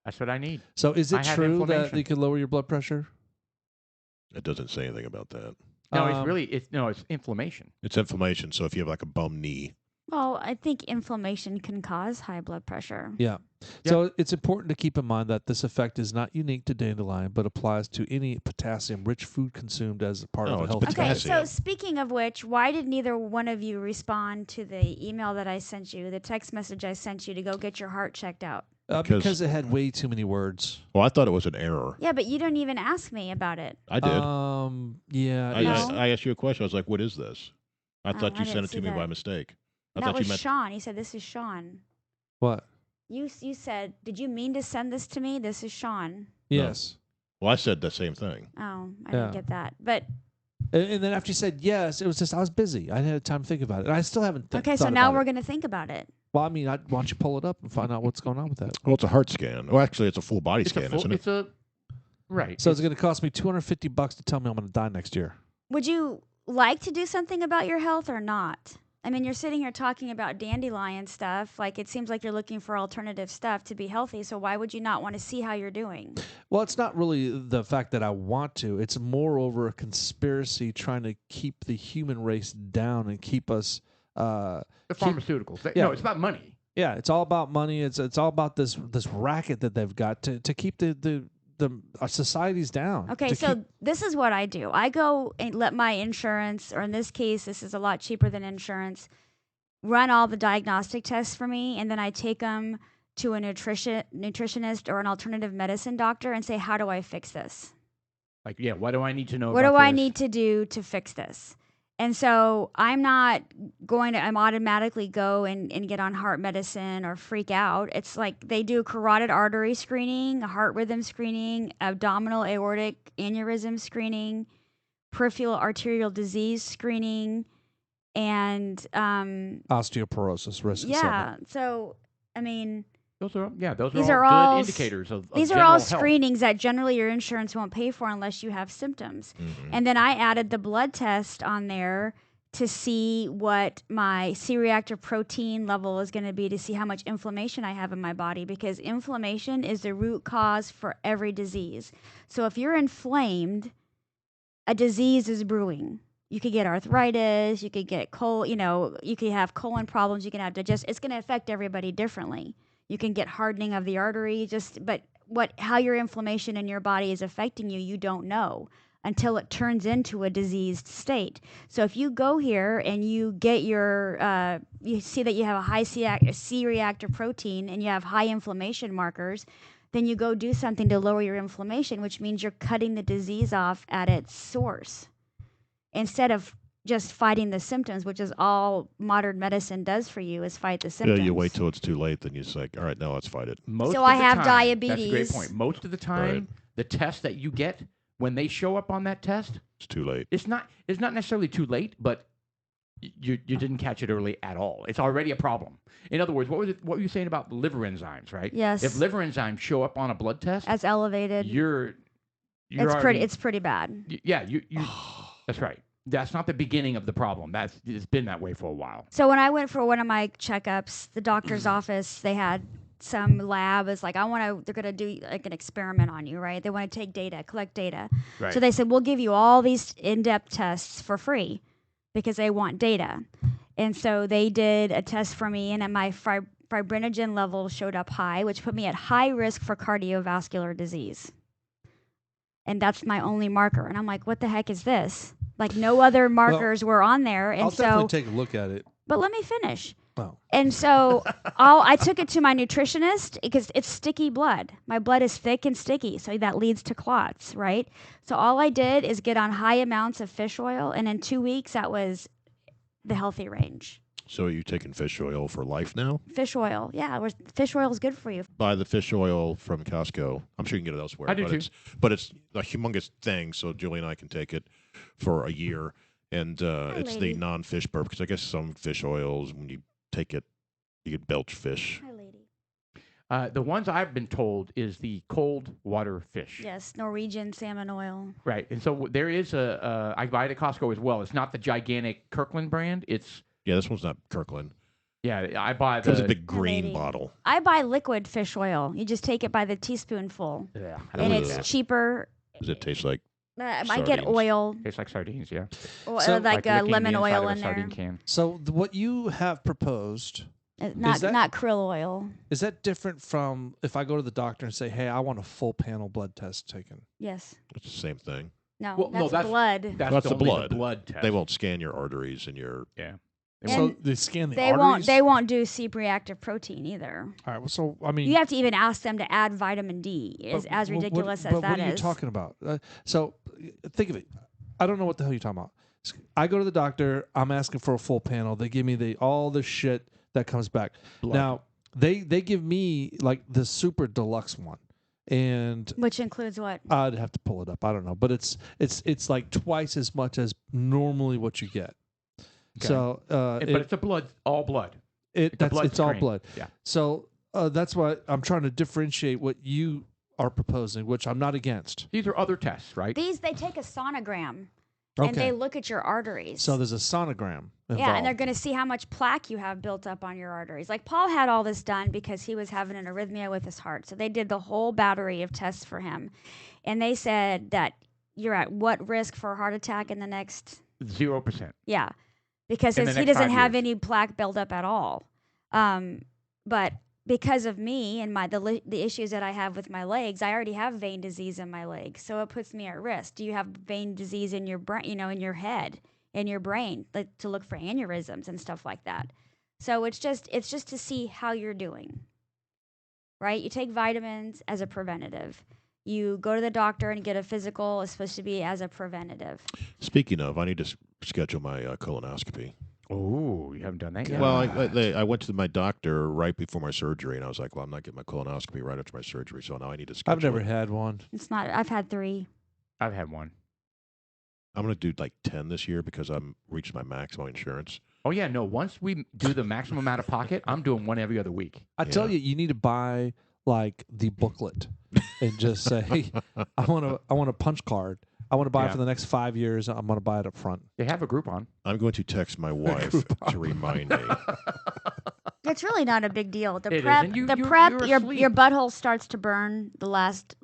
That's what I need. So is it I have true that inflammation. you can lower your blood pressure? It doesn't say anything about that. No, it's inflammation. It's inflammation. So if you have like a bum knee, Well, I think inflammation can cause high blood pressure. Yeah. So it's important to keep in mind that this effect is not unique to dandelion, but applies to any potassium-rich food consumed as a part of a it's healthy Okay, diet. potassium. so speaking of which, why did neither one of you respond to the email that I sent you, the text message I sent you to go get your heart checked out? Because it had way too many words. well, I thought it was an error. Yeah, but you don't even ask me about it. I did. Yeah. I No. asked you a question. I was like, "What is this?" I thought I you didn't sent it see to me that. by mistake. I That thought was you meant. Sean. He said, "This is Sean." What? You said, "Did you mean to send this to me? This is Sean." Yes. Well, I said the same thing. Oh, I Yeah. didn't get that. But And then after you said yes, it was just I was busy. I didn't have time to think about it. And I still haven't. okay, so thought now about we're it. going to think about it. Well, I mean, why don't you pull it up and find out what's going on with that? Well, it's a heart scan. Well, actually, it's a full body It's scan, a full, isn't it? it's a right. So it's going to cost me $250 to tell me I'm going to die next year. Would you like to do something about your health or not? I mean, you're sitting here talking about dandelion stuff. Like, it seems like you're looking for alternative stuff to be healthy. So why would you not want to see how you're doing? Well, it's not really the fact that I want to. It's moreover a conspiracy trying to keep the human race down and keep us. the pharmaceuticals. Yeah. No, it's about money. Yeah, it's all about money. It's all about this racket that they've got to keep our societies down. Okay, to so keep- this is what I do. I go and let my insurance, or in this case, this is a lot cheaper than insurance, run all the diagnostic tests for me, and then I take them to a nutritionist or an alternative medicine doctor and say, how do I fix this? Like, yeah, what do I need to know What about do I this? need to do to fix this? And so I'm automatically go and get on heart medicine or freak out. It's like they do carotid artery screening, a heart rhythm screening, abdominal aortic aneurysm screening, peripheral arterial disease screening, and osteoporosis risk. yeah. So, I mean, Those are These all are all good indicators of these are general all health. screenings that generally your insurance won't pay for unless you have symptoms. Mhm. And then I added the blood test on there to see what my C-reactive protein level is going to be, to see how much inflammation I have in my body, because inflammation is the root cause for every disease. So if you're inflamed, a disease is brewing. You could get arthritis, you could get you could have colon problems, you can have it's going to affect everybody differently. You can get hardening of the artery, but how your inflammation in your body is affecting you, you don't know until it turns into a diseased state. So if you go here and you get your, you see that you have a high C-reactive protein and you have high inflammation markers, then you go do something to lower your inflammation, which means you're cutting the disease off at its source instead of just fighting the symptoms, which is all modern medicine does for you, is fight the symptoms. Yeah, you wait till it's too late, then you're just like, all right, now let's fight it. Most So of I the have time, diabetes. That's a great point. Most of the time, the tests that you get, when they show up on that test, It's too late. it's not necessarily too late, but you didn't catch it early at all. It's already a problem. In other words, what were you saying about liver enzymes, right? Yes. If liver enzymes show up on a blood test, As elevated. you're It's pretty bad. you that's right. That's not the beginning of the problem. It's been that way for a while. So when I went for one of my checkups, the doctor's office, they had some lab is like, they're gonna do like an experiment on you, right? They want to take data, collect data. Right. So they said, we'll give you all these in-depth tests for free because they want data. And so they did a test for me, and my fibrinogen level showed up high, which put me at high risk for cardiovascular disease. And that's my only marker. And I'm like, what the heck is this? Like, no other markers were on there. And I'll so, definitely take a look at it. but let me finish. Oh. And so I took it to my nutritionist because it's sticky blood. My blood is thick and sticky, so that leads to clots, right? So all I did is get on high amounts of fish oil, and in 2 weeks, that was the healthy range. So are you taking fish oil for life now? Fish oil, yeah. Fish oil is good for you. Buy the fish oil from Costco. I'm sure you can get it elsewhere. I do too. But it's a humongous thing, so Julie and I can take it for a year. And it's lady. the non-fish burp, because I guess some fish oils, when you take it, you get belch fish. Hi, lady. The ones I've been told is the cold water fish. Yes, Norwegian salmon oil. Right. And so there is I buy it at Costco as well. It's not the gigantic Kirkland brand. It's, Yeah, this one's not Kirkland. yeah, I buy It's a the, big green lady. bottle. I buy liquid fish oil. You just take it by the teaspoonful, yeah, I don't and like it's that. cheaper. Does it taste like? I get Sardines. oil, Tastes like sardines, yeah. So- like licking lemon the inside oil of a in there. sardine can. So what you have proposed, Not that- not krill oil. is that different from if I go to the doctor and say, hey, I want a full panel blood test taken? Yes. It's the same thing. No, Well, no, that's blood. That's the only blood. blood test. They won't scan your arteries and your. Yeah. So And they scan the They arteries? won't do C-reactive protein either. All right, well, so, I mean. You have to even ask them to add vitamin D, but as what- ridiculous but as that what are you is. talking about? So think of it. I don't know what the hell you're talking about. I go to the doctor. I'm asking for a full panel. They give me all the shit that comes back. Blood. Now, they give me like the super deluxe one. And Which includes what? I'd have to pull it up. I don't know, but it's like twice as much as normally what you get. Okay. So, But it's a blood, all blood. It's a blood it's all screen. blood. Yeah. So that's why I'm trying to differentiate what you are proposing, which I'm not against. These are other tests, right? They take a sonogram Okay. and they look at your arteries. So there's a sonogram involved. Yeah, and they're going to see how much plaque you have built up on your arteries. Like Paul had all this done because he was having an arrhythmia with his heart. So they did the whole battery of tests for him. And they said that you're at what risk for a heart attack in the next 0%. Yeah, because In the he next doesn't 5 have years. any plaque built up at all. But because of me and the issues that I have with my legs, I already have vein disease in my legs, so it puts me at risk. Do you have vein disease in your brain? In your head, in your brain, like to look for aneurysms and stuff like that. So it's just to see how you're doing. Right? You take vitamins as a preventative. You go to the doctor and get a physical. It's supposed to be as a preventative. Speaking of, I need to schedule my colonoscopy. Oh, you haven't done that yet? Well, I went to my doctor right before my surgery, and I was like, well, I'm not getting my colonoscopy right after my surgery, so now I need to schedule I've never it. had one. It's not. I've had 3. I've had one. I'm going to do like 10 this year because I'm reached my maximum insurance. Oh, yeah, no. Once we do the maximum out of pocket, I'm doing one every other week. I tell Yeah. you need to buy like the booklet and just say, I want a punch card. I want to buy it Yeah. for the next 5 years. I'm going to buy it up front. They have a group on. I'm going to text my wife to remind me. It's really not a big deal. The It prep, isn't. the You're prep, your asleep. butthole starts to burn the last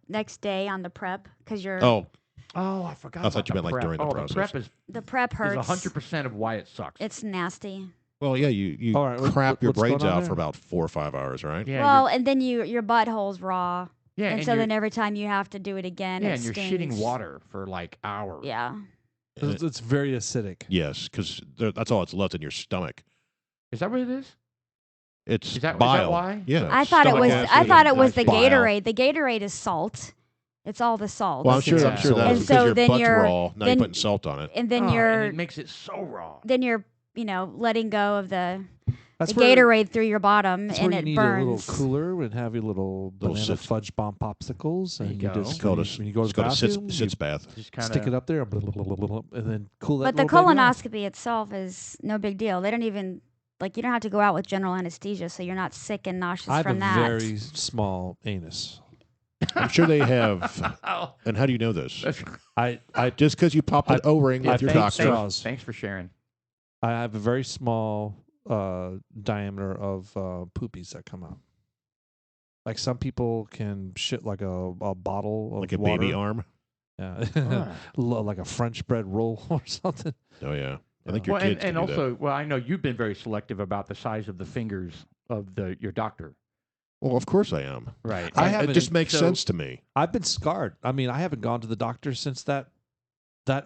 next day on the prep because you're Oh, Oh, I forgot. I thought about you meant, the like, prep. during the The process. prep is the prep hurts. 100% of why it sucks. It's nasty. Well, yeah, you All right, crap your what's going brains on out there? for about 4 or 5 hours, right? Yeah, Well, and then your butthole's raw. yeah, and so you're- then every time you have to do it again, yeah, it and you're stings. shitting water for like hours. Yeah. And It's very acidic. yes, because that's all that's left in your stomach. Is that what it is? It's Is that bile. why? Yeah. I thought it stomach was. acid I thought it and was the bile. Gatorade. The Gatorade is salt. It's all the salt. Well, I'm sure. Yeah. I'm sure that And is because so your then butt's you're- raw. Now you're then- putting salt on it. And then Oh, you're and it makes it so raw. letting go of the That's Gatorade through your bottom, That's and where you it need burns. a little cooler and have your little banana sit- fudge bomb popsicles, There and you you go. just It's called when you go to it's the called a sits, bathroom, sits bath. Just you kind stick it up there, and then cool that. But the little baby off. colonoscopy itself is no big deal. They don't even you don't have to go out with general anesthesia, so you're not sick and nauseous I have from a that. very small anus. I'm sure they have. Oh, And how do you know this? I Just because you popped an O-ring I with your think doctor. so. Straws. Thanks for sharing. have a very small diameter of poopies that come out. Like some people can shit like a bottle of Like a water. baby arm. Yeah, Ah. like a French bread roll or something. Oh yeah. I think Yeah. your Well, kids and can do that. also, well, I know you've been very selective about the size of the fingers of your doctor. Well, of course I am. Right. I It haven't- just makes so- sense to me. I've been scarred. I mean, I haven't gone to the doctor since that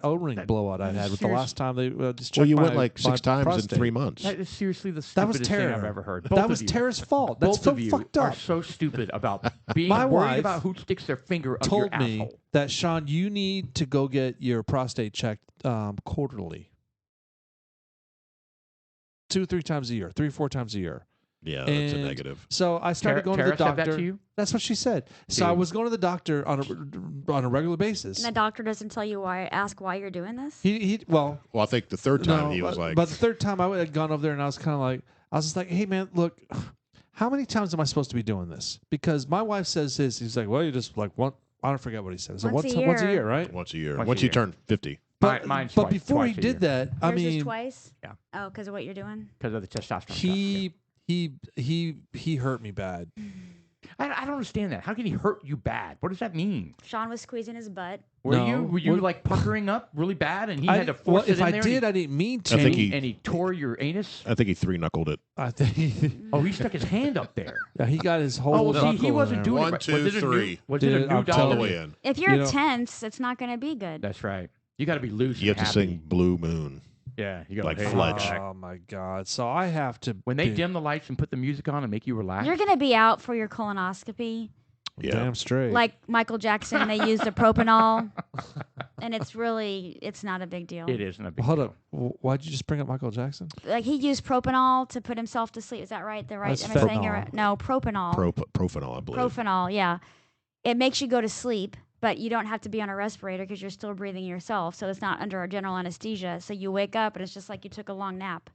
O-ring That- blowout I had with the serious- last time they just checked Well, you my- went like my 6 times prostate. in 3 months. That is seriously the That was stupidest thing I've terror. ever heard. That Both was of you, Tara's fault. That's both so of you fucked are up. so stupid about being My worried wife about who sticks their finger up Told your me asshole. that Sean, you need to go get your prostate checked quarterly, 2-3 times a year, 3-4 times a year. Yeah, that's a And negative. So I started going to the Tara said doctor. that to you? That's what she said. So I Dude. was going to the doctor on a regular basis. And the doctor doesn't tell you ask why you're doing this. Well, I think the third time he was like, but the third time I had gone over there and I was kind of like, I was just like, hey man, look, how many times am I supposed to be doing this? Because my wife says this. He's like, well, you just like one. I don't forget what he said. So Once a once a year. year, right? once a year. Once Once a you year. turn 50. Mine's but twice- before twice he a did year. that, I Yours is mean, twice. Yeah. Oh, because of what you're doing. Because of the testosterone. stuff, he hurt me bad. yeah. I don't understand that. How can he hurt you bad? What does that mean? Sean was squeezing his butt. Were No. you What- like puckering up really bad, and he I- had to well, force it if in I there? did, I didn't mean to. I think and he tore your anus. I think he 3-knuckled it. I think Oh, he stuck his hand up there. yeah, he got his whole. Oh, well, see, knuckle he in wasn't there. doing One, it. Right. two, Was it a new- three. Was it a Dude, new I'm doctor? All the telling way you. in. If you're You know- tense, it's not going to be good. That's right. You got to be loose. You and have to happy. sing Blue Moon. Yeah, you got like hey, Fletch. Jack. Oh my god! So I have to. When they be dim the lights and put the music on and make you relax. You're going to be out for your colonoscopy. Yeah. damn straight. Like Michael Jackson, they used a propanol, and it's not a big deal. It isn't a big Hold deal. up. Why'd you just bring up Michael Jackson? Like he used propanol to put himself to sleep. Is that right? That's Am I saying it fentanyl. right? No, propanol. Propanol, I believe. Propanol, yeah. It makes you go to sleep, but you don't have to be on a respirator because you're still breathing yourself. So it's not under a general anesthesia. So you wake up and it's just like you took a long nap.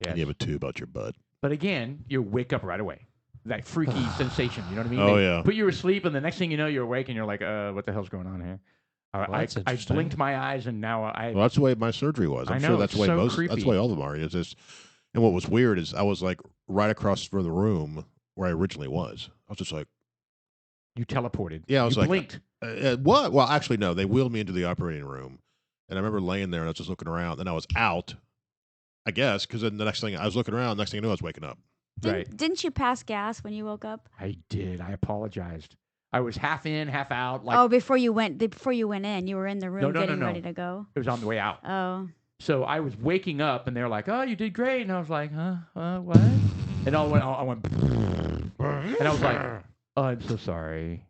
Yes. And you have a tube out your butt. But again, you wake up right away. That freaky sensation. You know what I mean? Oh, They yeah. Put you asleep, and the next thing you know, you're awake, and you're like, what the hell's going on here? Well, that's I interesting. blinked my eyes, and now I. Well, that's the way my surgery was. I I'm know, sure that's it's the way so that's creepy. the way all of them are. Is just, and what was weird is I was like right across from the room where I originally was. I was just like, You teleported. Yeah, I was you like, blinked. what? Well, actually, no. They wheeled me into the operating room, and I remember laying there and I was just looking around. Then I was out, I guess, because then the next thing I was looking around. Next thing I knew, I was waking up. Right. Didn't you pass gas when you woke up? I did. I apologized. I was half in, half out. Like Oh, before you went in, you were in the room no, getting no. ready to go. it was on the way out. Oh. So I was waking up, and they're like, "Oh, you did great," and I was like, "Huh? What?" And I went, and I was like, "Oh, I'm so sorry."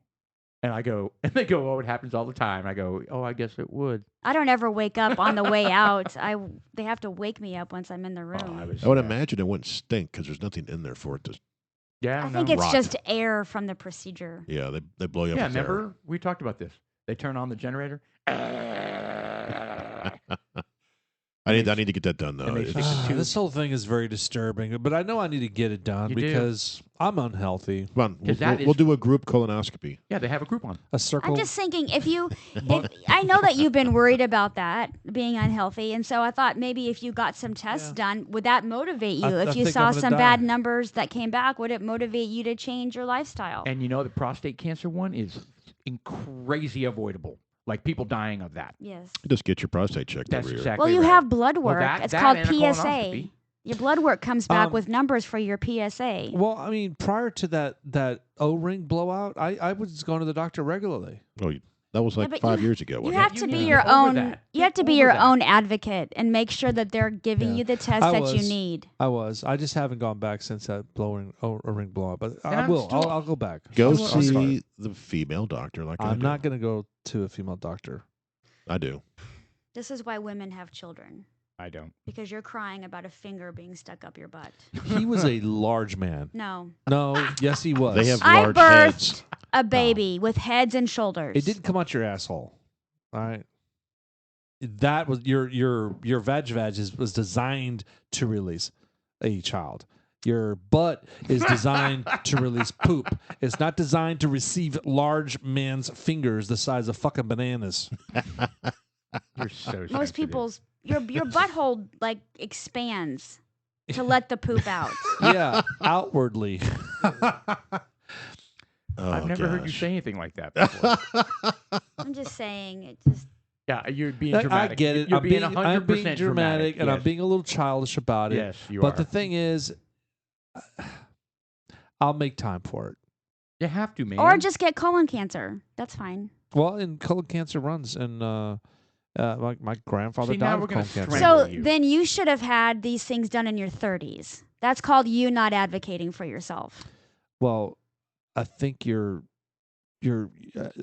And I go, and they go, "Oh, it happens all the time." I go, "Oh, I guess it would." I don't ever wake up on the way out. They have to wake me up once I'm in the room. Oh, I was. I would imagine it wouldn't stink because there's nothing in there for it to. Yeah, I no. think it's Rot. just air from the procedure. Yeah, they blow you up. Yeah, with air. remember we talked about this. They turn on the generator. I need to get that done though. and they It's- stick the tube. This whole thing is very disturbing, but I know I need to get it done You do. because I'm unhealthy. Come on, 'Cause that we'll is- do a group colonoscopy. Yeah, they have a group on. A circle. I'm just thinking if I know that you've been worried about that being unhealthy, and so I thought maybe if you got some tests done, would that motivate you? I If you think saw I'm gonna some bad die. numbers that came back, would it motivate you to change your lifestyle? And you know the prostate cancer one is crazy avoidable. Like people dying of that. Yes. Just get your prostate checked That's every year. exactly Well, you right. have blood Well, work. that- it's that called and a PSA. colonoscopy. Your blood work comes back Um, with numbers for your PSA. Well, I mean, prior to that O-ring blowout, I was going to the doctor regularly. Oh, that was like but 5 you- years ago. You wasn't have it? to You be need to your get over own. that. You have Get to be over your that. own advocate and make sure that they're giving Yeah. you the test I that you was. need. I just haven't gone back since that O-ring blowout, but And I I'm will. still- I'll go back. Go I'll start. see the female doctor like I I'm do. not going to go to a female doctor. I do. This is why women have children, I don't. because you're crying about a finger being stuck up your butt. He was a large man. No. No, yes, he was. They have I large birthed heads. a baby with heads and shoulders. It didn't come out your asshole. All right. That was your vag was designed to release a child. Your butt is designed to release poop. It's not designed to receive large man's fingers the size of fucking bananas. You're so Most sensitive. people's your butthole like expands to let the poop out. Yeah, outwardly. Oh, I've never heard you gosh. say anything like that before. I'm just saying it just Yeah, you're being I dramatic. get it. You're I'm being being 100% dramatic, and I'm yes. being a little childish about it. Yes, you but are. the thing is, I'll make time for it. You have to, man. or just get colon cancer. That's fine. Well, and colon cancer runs, and my grandfather See, now died we're of gonna colon cancer. strangle So you. then you should have had these things done in your 30s. That's called you not advocating for yourself. Well, I think you're well.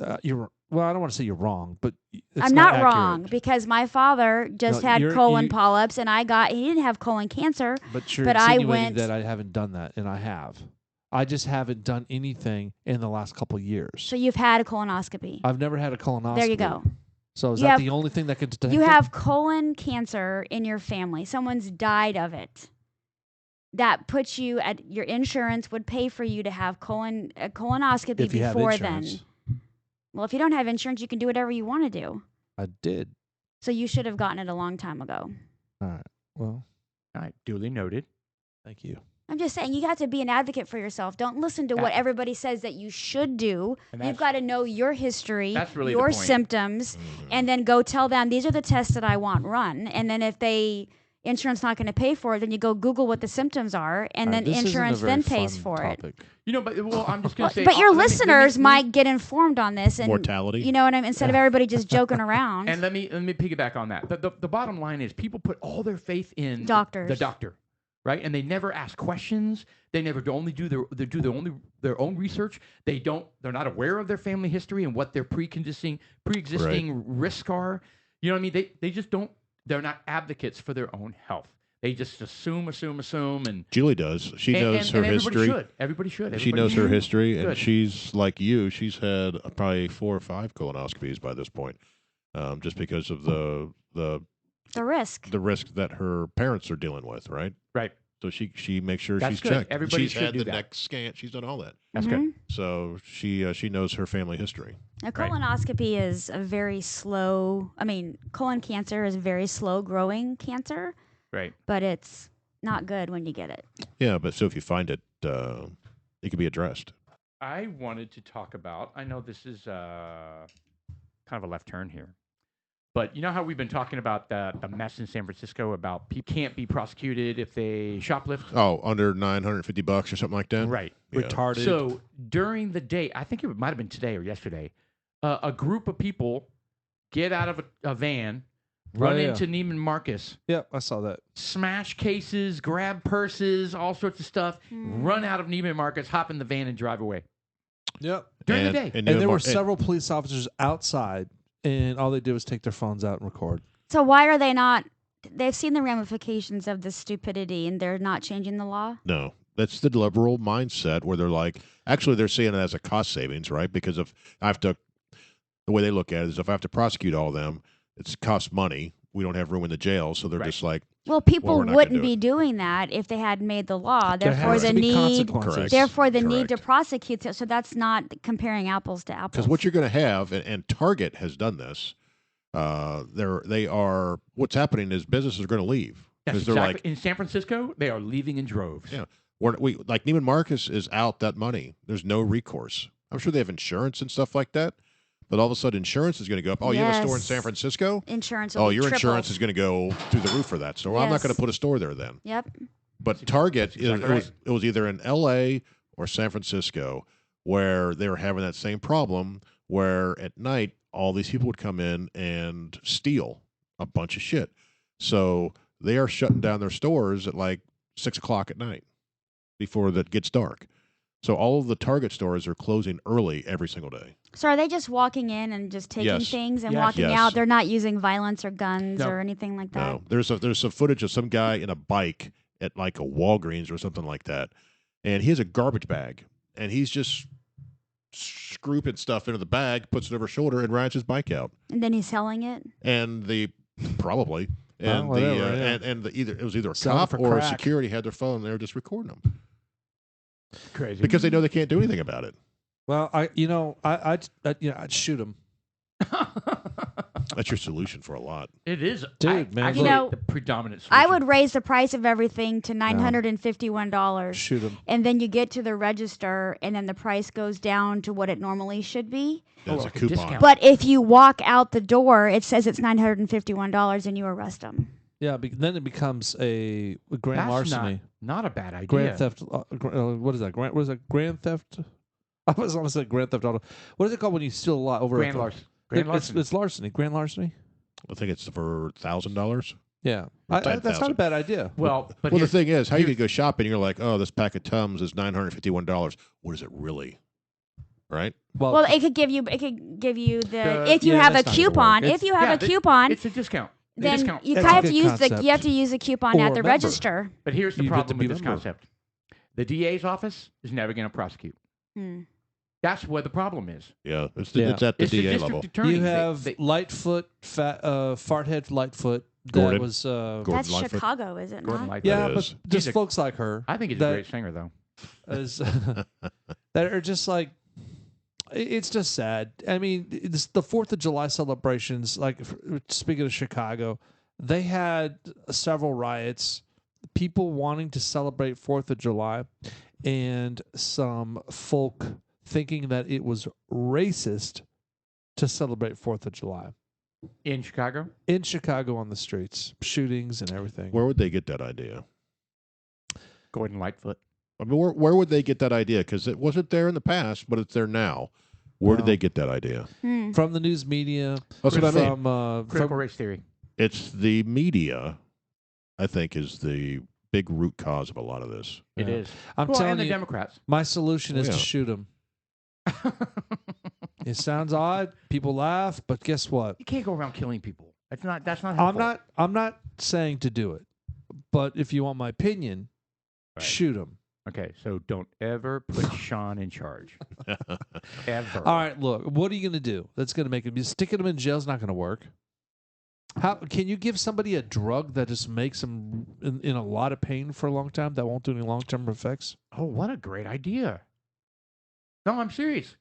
I don't want to say you're wrong, but it's I'm not accurate. wrong because my father just No, had you're- colon you- polyps and he didn't have colon cancer. But you're But I insinuating went- that I haven't done that, and I have. I just haven't done anything in the last couple of years. So you've had a colonoscopy. I've never had a colonoscopy. There you go. So is You that have- the only thing that could detect You it? have colon cancer in your family. Someone's died of it. That puts you at your insurance would pay for you to have a colonoscopy if you have before insurance. then. Well, if you don't have insurance, you can do whatever you want to do. I did. So you should have gotten it a long time ago. All right. Well, All right, duly noted. thank you. I'm just saying you got to be an advocate for yourself. Don't listen to what everybody says that you should do. And You've that's- got to know your history, That's really the your point. symptoms, and then go tell them these are the tests that I want run. And then if insurance not going to pay for it, then you go Google what the symptoms are, and All then right, this isn't a insurance very then pays fun for it. topic. You know, but I'm just going to say. But your let me- listeners let me- might get informed on this, and Mortality. you know what I mean. Instead of everybody just joking around. And let me piggyback on that. The bottom line is people put all their faith in Doctors. the doctor, right? And they never ask questions. They never only do their own research. They're not aware of their family history and what their pre-existing risks are. You know what I mean? They just don't. They're not advocates for their own health. They just assume, and Julie does. She knows her history. Everybody should. She Everybody knows her should. history, and Good. she's like you. She's had probably 4 or 5 colonoscopies by this point, just because of the the risk. risk that her parents are dealing with, right? Right. So she makes sure That's she's good. checked. Everybody she's should had do the that. neck scan. She's done all that. That's Mhm. good. So she knows her family history. A Right. colonoscopy is a very slow. I mean, colon cancer is very slow growing cancer, Right. but it's not good when you get it. Yeah, but so if you find it, it can be addressed. I wanted to talk about. I know this is kind of a left turn here, but you know how we've been talking about the mess in San Francisco about people can't be prosecuted if they shoplift. Oh, under $950 or something like that. Right. Yeah. Retarded. So during the day, I think it might have been today or yesterday, a group of people get out of a van, run yeah. into Neiman Marcus, Yep, I saw that. smash cases, grab purses, all sorts of stuff, run out of Neiman Marcus, hop in the van, and drive away Yep. during the day. And And there were Mar- several police officers outside, and all they did was take their phones out and record. So why are they not? They've seen the ramifications of this stupidity, and they're not changing the law. No, that's the liberal mindset where they're like, actually, they're seeing it as a cost savings, right? Because if I have to, the way they look at it is if I have to prosecute all of them, it's cost money. We don't have room in the jail, so they're Right. just like, Well, people we're not gonna wouldn't do be it. doing that if they had made the law. There Therefore, has the to be need. consequences. Correct. Therefore, the need to Correct. prosecute. So that's not comparing apples to apples. because what you're going to have, and Target has done this. They are. What's happening is businesses are going to leave That's because they're exactly, like, in San Francisco, they are leaving in droves. Yeah. we like Neiman Marcus is out that money. There's no recourse. I'm sure they have insurance and stuff like that, but all of a sudden insurance is going to go up. Oh, you have a store in Yes. San Francisco? Insurance will Oh, be your triple. insurance is going to go through the roof for that store. Well, I'm not Yes. going to put a store there then. Yep. But Target, that's exactly it was either in L.A. or San Francisco where they were having that same problem where at night all these people would come in and steal a bunch of shit. So they are shutting down their stores at like 6 o'clock at night before it gets dark. So all of the Target stores are closing early every single day. So are they just walking in and just taking Yes. things and Yes. walking Yes. out? They're not using violence or guns No. or anything like that? No, there's some footage of some guy in a bike at like a Walgreens or something like that, and he has a garbage bag, and he's just scooping stuff into the bag, puts it over his shoulder, and rides his bike out. And then he's selling it? And probably and whatever, yeah. and it was either a Selling cop for or a crack. security had their phone. They were just recording them Crazy. because they know they can't do anything about it. Well, I'd shoot him. That's your solution for a lot. It is, Dude, man, actually, look. You know, the predominant solution. I would raise the price of everything to $951. Shoot him. And then you get to the register, and then the price goes down to what it normally should be. That's like a a coupon. discount. But if you walk out the door, it says it's $951, and you arrest them. Yeah, then it becomes a grand That's larceny. not a bad idea. Grand theft. What is that? What is that? Grand theft. I was almost say grand theft auto. What is it called when you steal a lot over? Grand larceny. Grand larceny. It's larceny. Grand larceny. I think it's for $1,000. Yeah, Or that's not a 10,000. bad idea. Well, but Well, the here's- thing is, how you here's- could go shopping, you're like, oh, this pack of Tums is $951. What is it really? Right? Well, it could give you the if you yeah, have a that's not gonna coupon. work. If you have yeah, a coupon, it's a discount. The then discount. you That's kind a of have to good use concept. you have to use the coupon Or at the member. register. But here's the You get problem to be with this a member. concept: the DA's office is never going to prosecute. Hmm. That's where the problem is. Yeah. It's Yeah. at the It's the DA district level. attorney. You have They- Lightfoot, Farthead Lightfoot. That Gordon. was. Gordon That's Lightfoot. Chicago, is it Gordon not? Lightfoot. Yeah, That but is. just He's a- folks like her. I think he's that a great singer, though. is that are just like it's just sad. I mean, it's the 4th of July celebrations. Like speaking of Chicago, they had several riots, people wanting to celebrate 4th of July, and some folk thinking that it was racist to celebrate 4th of July In Chicago? in Chicago on the streets, shootings and everything. Where would they get that idea? Gordon Lightfoot. I mean, where would they get that idea? Because it wasn't there in the past, but it's there now. Where did Well, they get that idea? Hmm. From the news media, That's what I mean. from Critical race theory. It's the media, I think, is the big root cause of a lot of this. It Yeah. is. I'm Well, telling and the you, Democrats. my solution is Oh, to yeah. shoot him. It sounds odd. People laugh, but guess what? You can't go around killing people. That's not helpful. I'm not saying to do it, but if you want my opinion, Right. shoot him. Okay, so don't ever put Sean in charge. Ever. All right, look, what are you going to do? That's going to make him sticking him in jail is not going to work. How can you give somebody a drug that just makes them in a lot of pain for a long time that won't do any long term effects? Oh, what a great idea. No, I'm serious.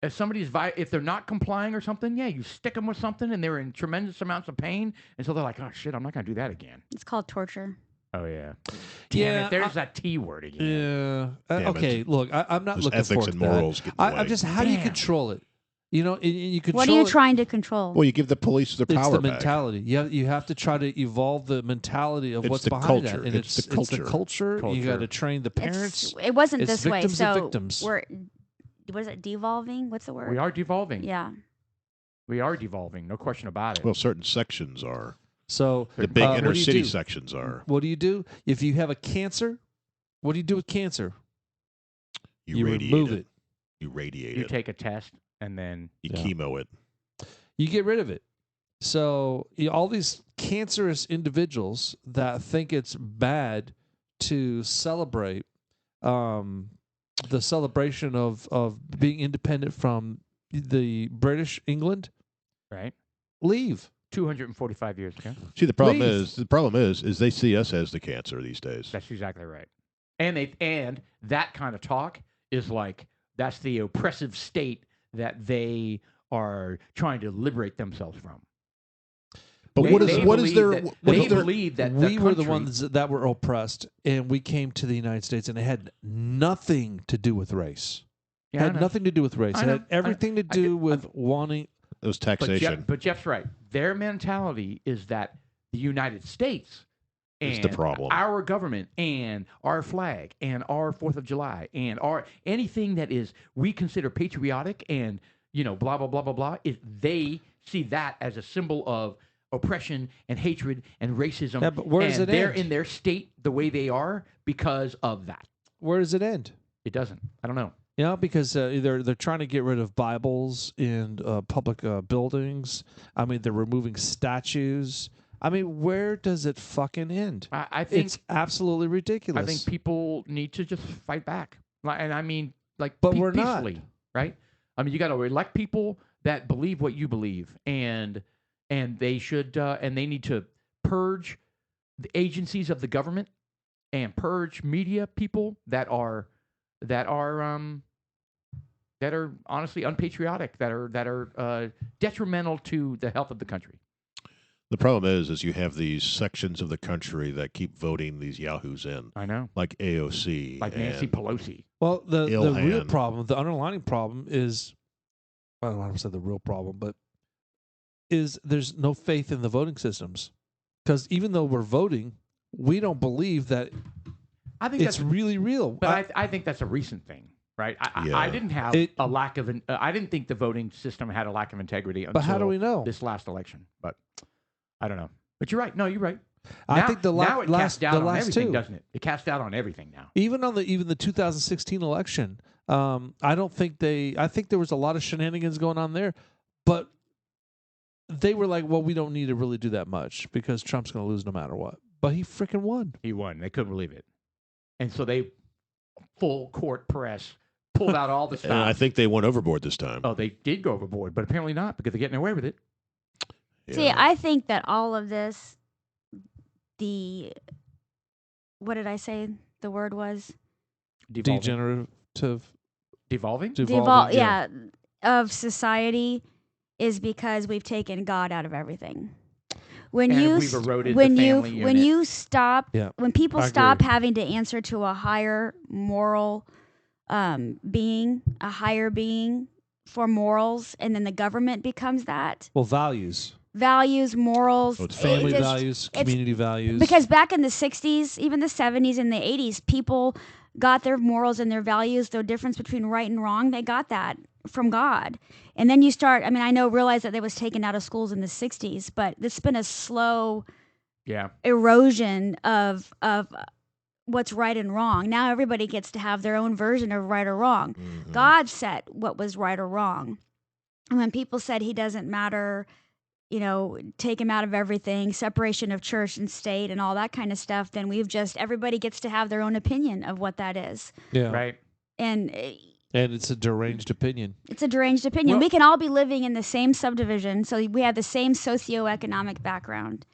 If somebody's if they're not complying or something, yeah, you stick them with something and they're in tremendous amounts of pain, and so they're like, "Oh shit, I'm not gonna do that again." It's called torture. Oh yeah, Yeah, it, there's that T word again. Yeah. Damn it. Okay. Look, I'm not Those looking ethics forward and to that. morals get in the I'm way. just how do you Damn. control it? You know, and you control. What are you it- trying to control? Well, you give the police their It's power the back. mentality. You have to try to evolve the mentality of It's what's the behind culture. that, and It's the it's the culture. culture. You got to Culture. train the parents. It wasn't It's this way. victims of So victims. we're what is it? Devolving? What's the word? We are devolving. Yeah. We are devolving. No question about it. Well, certain sections are. So The big what inner do you city do? sections are. What do you do if you have a cancer? What do you do with cancer? You radiate remove it. it. You radiate you it. take a test and then You Yeah. chemo it. You get rid of it. So all these cancerous individuals that think it's bad to celebrate the celebration of being independent from the British England, right. leave. 245 years ago. See, the problem Leave. is they see us as the cancer these days. That's exactly right. And that kind of talk is like that's the oppressive state that they are trying to liberate themselves from. But They- what they is believe their that- what they is their believe that We were the country- ones that were oppressed, and we came to the United States, and it had nothing to do with race. Yeah, I had know. nothing to do with race. I It know. had everything to do with wanting. It was But, taxation. but Jeff's right. Their mentality is that the United States Is and the problem. our government and our flag and our 4th of July and our anything that is we consider patriotic and blah blah blah blah blah is they see that as a symbol of oppression and hatred and racism. Yeah, but where does and it they're end? in their state the way they are because of that. Where does it end? It doesn't. I don't know. Because they're trying to get rid of Bibles in public buildings. I mean, they're removing statues. I mean, where does it fucking end? I think It's absolutely ridiculous. I think people need to just fight back, and I mean, like, But we're not. peacefully, right? I mean, you got to elect people that believe what you believe, and they should, and they need to purge the agencies of the government and purge media people that are honestly unpatriotic, that are detrimental to the health of the country. The problem is you have these sections of the country that keep voting these yahoos in, I know, like AOC, like Nancy and Pelosi. Well, the real Ilhan. problem, the underlying problem is, I don't want to say the real problem, but is there's no faith in the voting systems. Because even though we're voting, we don't believe that I think it's that's really real. But I think that's a recent thing, right? I Yeah. didn't have a lack of. I didn't think the voting system had a lack of integrity until But how do we know? this last election. But I don't know. But you're right. No, you're right. I Now- think the now it casts doubt on last everything, two, doesn't it? It casts doubt on everything now. even the 2016 election, I don't think I think there was a lot of shenanigans going on there, but they were like, well, we don't need to really do that much because Trump's going to lose no matter what. But he freaking won. He won. They couldn't believe it, and so they full court press pulled out all the And I stuff. think they went overboard this time. Oh, they did go overboard, but apparently not because they're getting away with it. See, I think that all of this, what did I say the word was? Devolving. Degenerative. Devolving. Devolving, Yeah, of society is because we've taken God out of everything. When And you we've eroded when the you family when unit. you stop Yeah, when people I stop agree. having to answer to a higher moral being, a higher being for morals, and then the government becomes that Well, values, values, morals, Oh, it's family it just- values, community values. because back in the 60s, even the 70s and the 80s, people got their morals and their values, the difference between right and wrong, they got that from God. And then you start, I mean, realize that it was taken out of schools in the 60s, but it's been a slow Yeah. erosion of what's right and wrong. Now everybody gets to have their own version of right or wrong. Mhm. God set what was right or wrong. And when people said he doesn't matter, take him out of everything, separation of church and state and all that kind of stuff, then everybody gets to have their own opinion of what that is. yeah, Right. And and it's a deranged opinion. it's a deranged opinion. Well- We can all be living in the same subdivision, so we have the same socioeconomic background,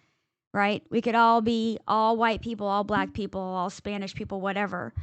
right? We could all be all white people, all black people, all Spanish people, whatever.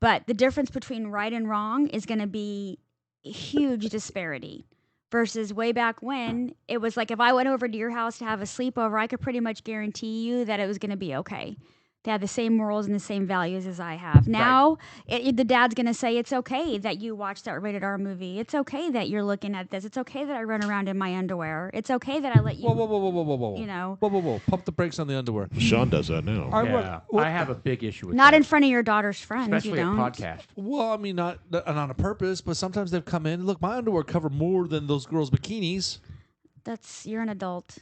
But the difference between right and wrong is going to be a huge disparity. Versus way back when, it was like if I went over to your house to have a sleepover, I could pretty much guarantee you that it was going to be okay. They have the same morals and the same values as I have. Now, the dad's going to say, it's okay that you watch that rated R movie. It's okay that you're looking at this. It's okay that I run around in my underwear. It's okay that I let you, Whoa, whoa, whoa, whoa, whoa, whoa, whoa. you know, Whoa. Pump the brakes on the underwear. Sean does that now. All right, Yeah. what- I have a big issue with not that. in front of your daughter's friends. Especially you a don't. podcast. Well, I mean, not on a purpose, but sometimes they've come in. Look, my underwear cover more than those girls' bikinis. You're an adult.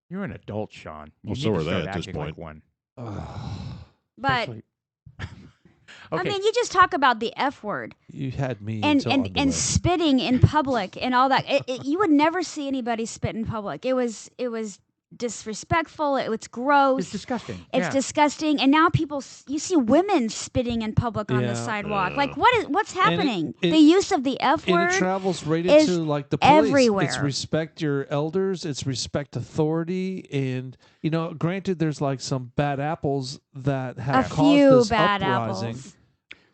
You're an adult, Sean. You Well, need so to are they start at this acting like point. one. But, Especially- I okay. mean, you just talk about the F word. You had me and until and, underwear. and spitting in public and all that. You would never see anybody spit in public. It was disrespectful. It was gross. It's disgusting. It's Yeah. disgusting. And now you see women spitting in public on Yeah. the sidewalk. Like And what's happening? it- The use of the F And word. it travels right is into like the police. everywhere. It's respect your elders. It's respect authority. And granted, there's like some bad apples that have a caused few this bad uprising. apples.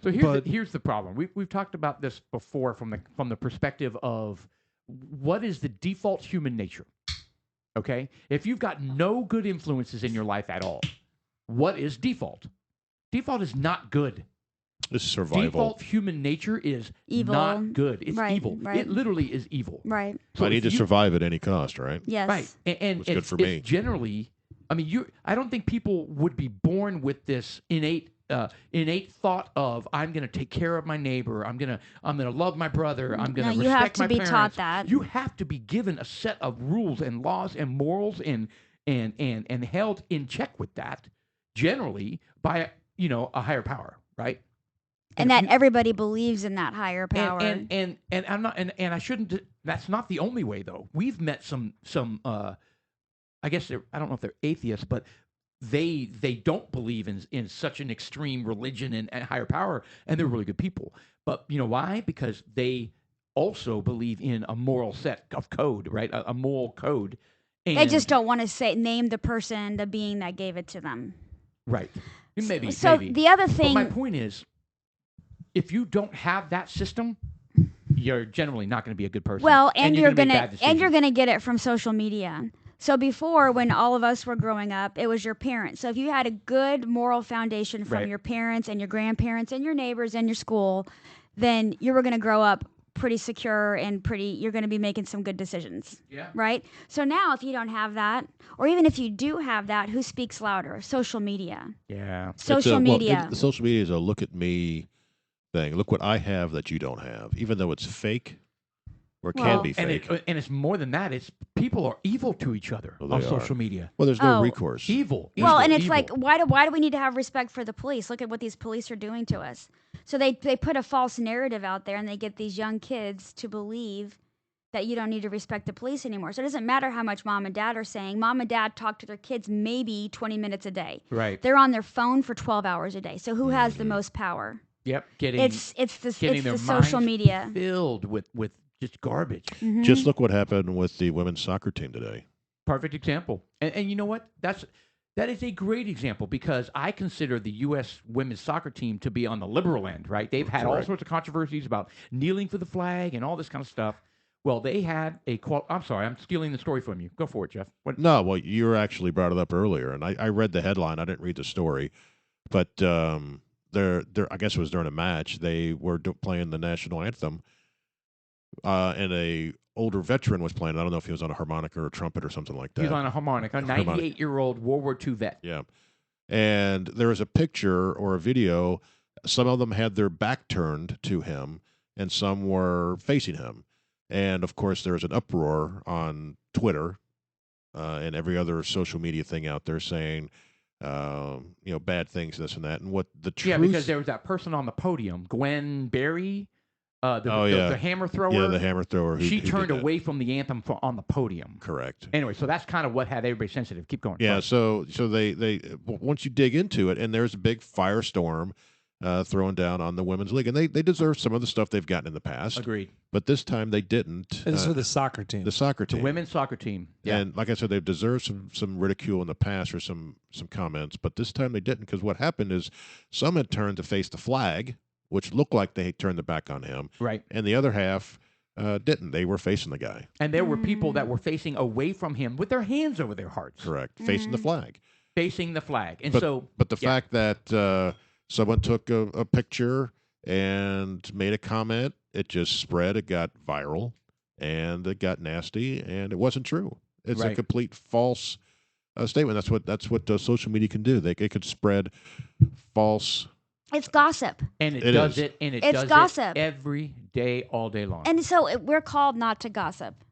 So But- here's the problem. We've talked about this before from the perspective of what is the default human nature. Okay, if you've got no good influences in your life at all, what is default? Default is not good. This is survival. Default human nature is Evil. not good. It's Right, evil. right. It literally is evil. Right. So I need if to you- survive at any cost, right? Yes. Right. And It's good for me. it's generally, I mean, I don't think people would be born with this innate thought of I'm going to take care of my neighbor. I'm going to love my brother. I'm going No, to you have respect to my be parents. taught that. You have to be given a set of rules and laws and morals and held in check with that generally by a higher power, right? And if that you- everybody believes in that higher power. and I'm not and I shouldn't. That's not the only way though. We've met some I guess I don't know if they're atheists, but they don't believe in such an extreme religion and higher power, and they're really good people. But you know why? Because they also believe in a moral set of code, right? A moral code. And, They just don't want to name the person, the being that gave it to them. right. Maybe. So maybe. the other But thing, my point is, if you don't have that system, you're generally not going to be a good person. well, and you're gonna gonna make bad and you're decisions. gonna get it from social media. So before, when all of us were growing up, it was your parents. So if you had a good moral foundation from Right. your parents and your grandparents and your neighbors and your school, then you were gonna grow up pretty secure and you're gonna be making some good decisions. Yeah. Right? So now if you don't have that, or even if you do have that, who speaks louder? Social media. Yeah. Social media. The social media is a look at me thing. Look what I have that you don't have, even though it's fake or Well- can be And fake. and it's more than that. It's people are evil to each other Well, on they social media. Well, there's no Oh. recourse. Evil. Well, evil, and it's evil. like, why do we need to have respect for the police? Look at what these police are doing to us. So they put a false narrative out there, and they get these young kids to believe that you don't need to respect the police anymore. So it doesn't matter how much mom and dad are saying. Mom and dad talk to their kids maybe 20 minutes a day. right. They're on their phone for 12 hours a day. So who has the most power? Yep. Getting It's getting their the social minds media. filled with just garbage. Mhm. Just look what happened with the women's soccer team today. Perfect example. And you know what? That is a great example because I consider the U.S. women's soccer team to be on the liberal end, right? They've had all Correct. sorts of controversies about kneeling for the flag and all this kind of stuff. Well, they had I'm sorry, I'm stealing the story from you. Go for it, Jeff. What? No, well, you actually brought it up earlier, and I read the headline. I didn't read the story, but I guess it was during a match. They were playing the national anthem, and a older veteran was playing. I don't know if he was on a harmonica or a trumpet or something like that. He's on a harmonica, 98-year-old World War II vet. Yeah. And there was a picture or a video. Some of them had their back turned to him, and some were facing him. And of course, there was an uproar on Twitter and every other social media thing out there saying, bad things, this and that. And what the truth? Yeah, because there was that person on the podium, Gwen Berry, the hammer thrower. Yeah, the hammer thrower. Who, she who did turned that. away from the anthem on the podium. Correct. Anyway, so that's kind of what had everybody sensitive. Keep going. Yeah, Sorry. so they once you dig into it, and there's a big firestorm thrown down on the women's league, and they deserve some of the stuff they've gotten in the past, Agreed. but this time they didn't. And this is for the soccer team. The soccer The team, women's soccer team. Yeah. and like I said, they've deserved some ridicule in the past or some comments, but this time they didn't because what happened is some had turned to face the flag, which looked like they turned their back on him, Right. and the other half didn't. They were facing the guy. And there were people that were facing away from him with their hands over their hearts, Correct, facing the flag. facing the flag. And But, so, but the yeah. fact that someone took a picture and made a comment, it just spread. It got viral, and it got nasty, and it wasn't true. It's a Right. complete false statement. That's what social media can do. It could spread false. It's gossip. and it It does is. it, and it It's does gossip. it every day, all day long. And so we're called not to gossip.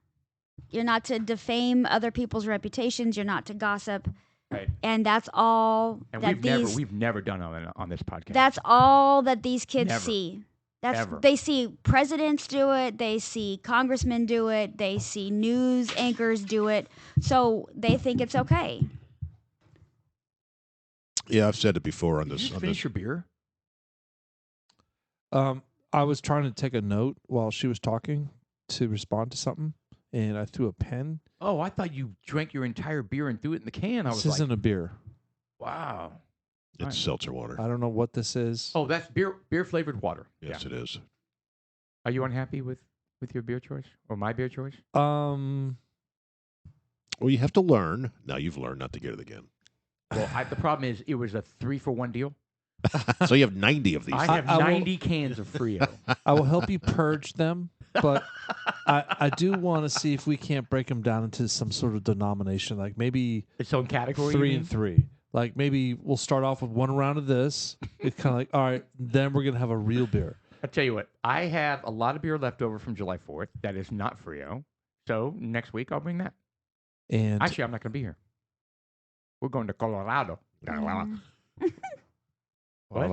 You're not to defame other people's reputations. You're not to gossip. right. And that's all And that we've never done on this podcast. that's all that these kids Never. see. Ever. They see presidents do it, they see congressmen do it, they see news anchors do it. So they think it's okay. Yeah, I've said it before on Did this. you just On finish this. your beer? I was trying to take a note while she was talking to respond to something, and I threw a pen. Oh, I thought you drank your entire beer and threw it in the can. I was This like, isn't a beer. wow. It's Right. seltzer water. I don't know what this is. Oh, that's beer flavored water. Yes, Yeah. it is. Are you unhappy with your beer choice or my beer choice? Well, you have to learn. Now you've learned not to get it again. Well, the problem is it was a 3-for-1 deal. So you have 90 of these. I things. have I will- 90 cans of Frio. I will help you purge them, but I do want to see if we can't break them down into some sort of denomination, like maybe Its own category. you 3 mean? and 3. Like maybe we'll start off with one round of this. It's kind of like, all right, then we're gonna have a real beer. I'll tell you what. I have a lot of beer left over from July 4th that is not Frio. So next week I'll bring that. And Actually, I'm not going to be here. We're going to Colorado. Mm. What?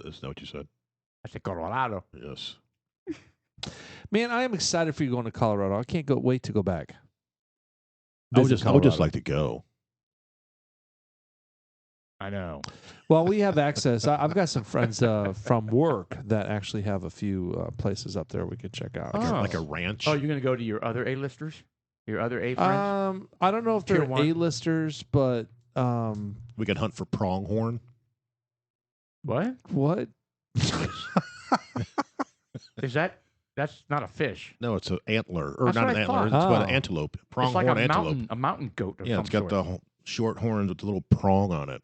Is that what you said? I said Colorado. Yes. man, I am excited for you going to Colorado. I can't wait to go back. I would Visit just Colorado. like to go. I know. Well, we have access. I've got some friends from work that actually have a few places up there we could check out. Oh. Like a ranch. Oh, you're going to go to your other A-listers? Your other A friends? I don't know if Tier they're one? A-listers, but We could hunt for pronghorn. What? what? Is that? That's not a fish. No, it's an antler, or That's not what an I antler. thought. It's about Oh. an antelope. It's Pronghorn like a antelope. mountain goat of Yeah, some it's got sort. the short horns with the little prong on it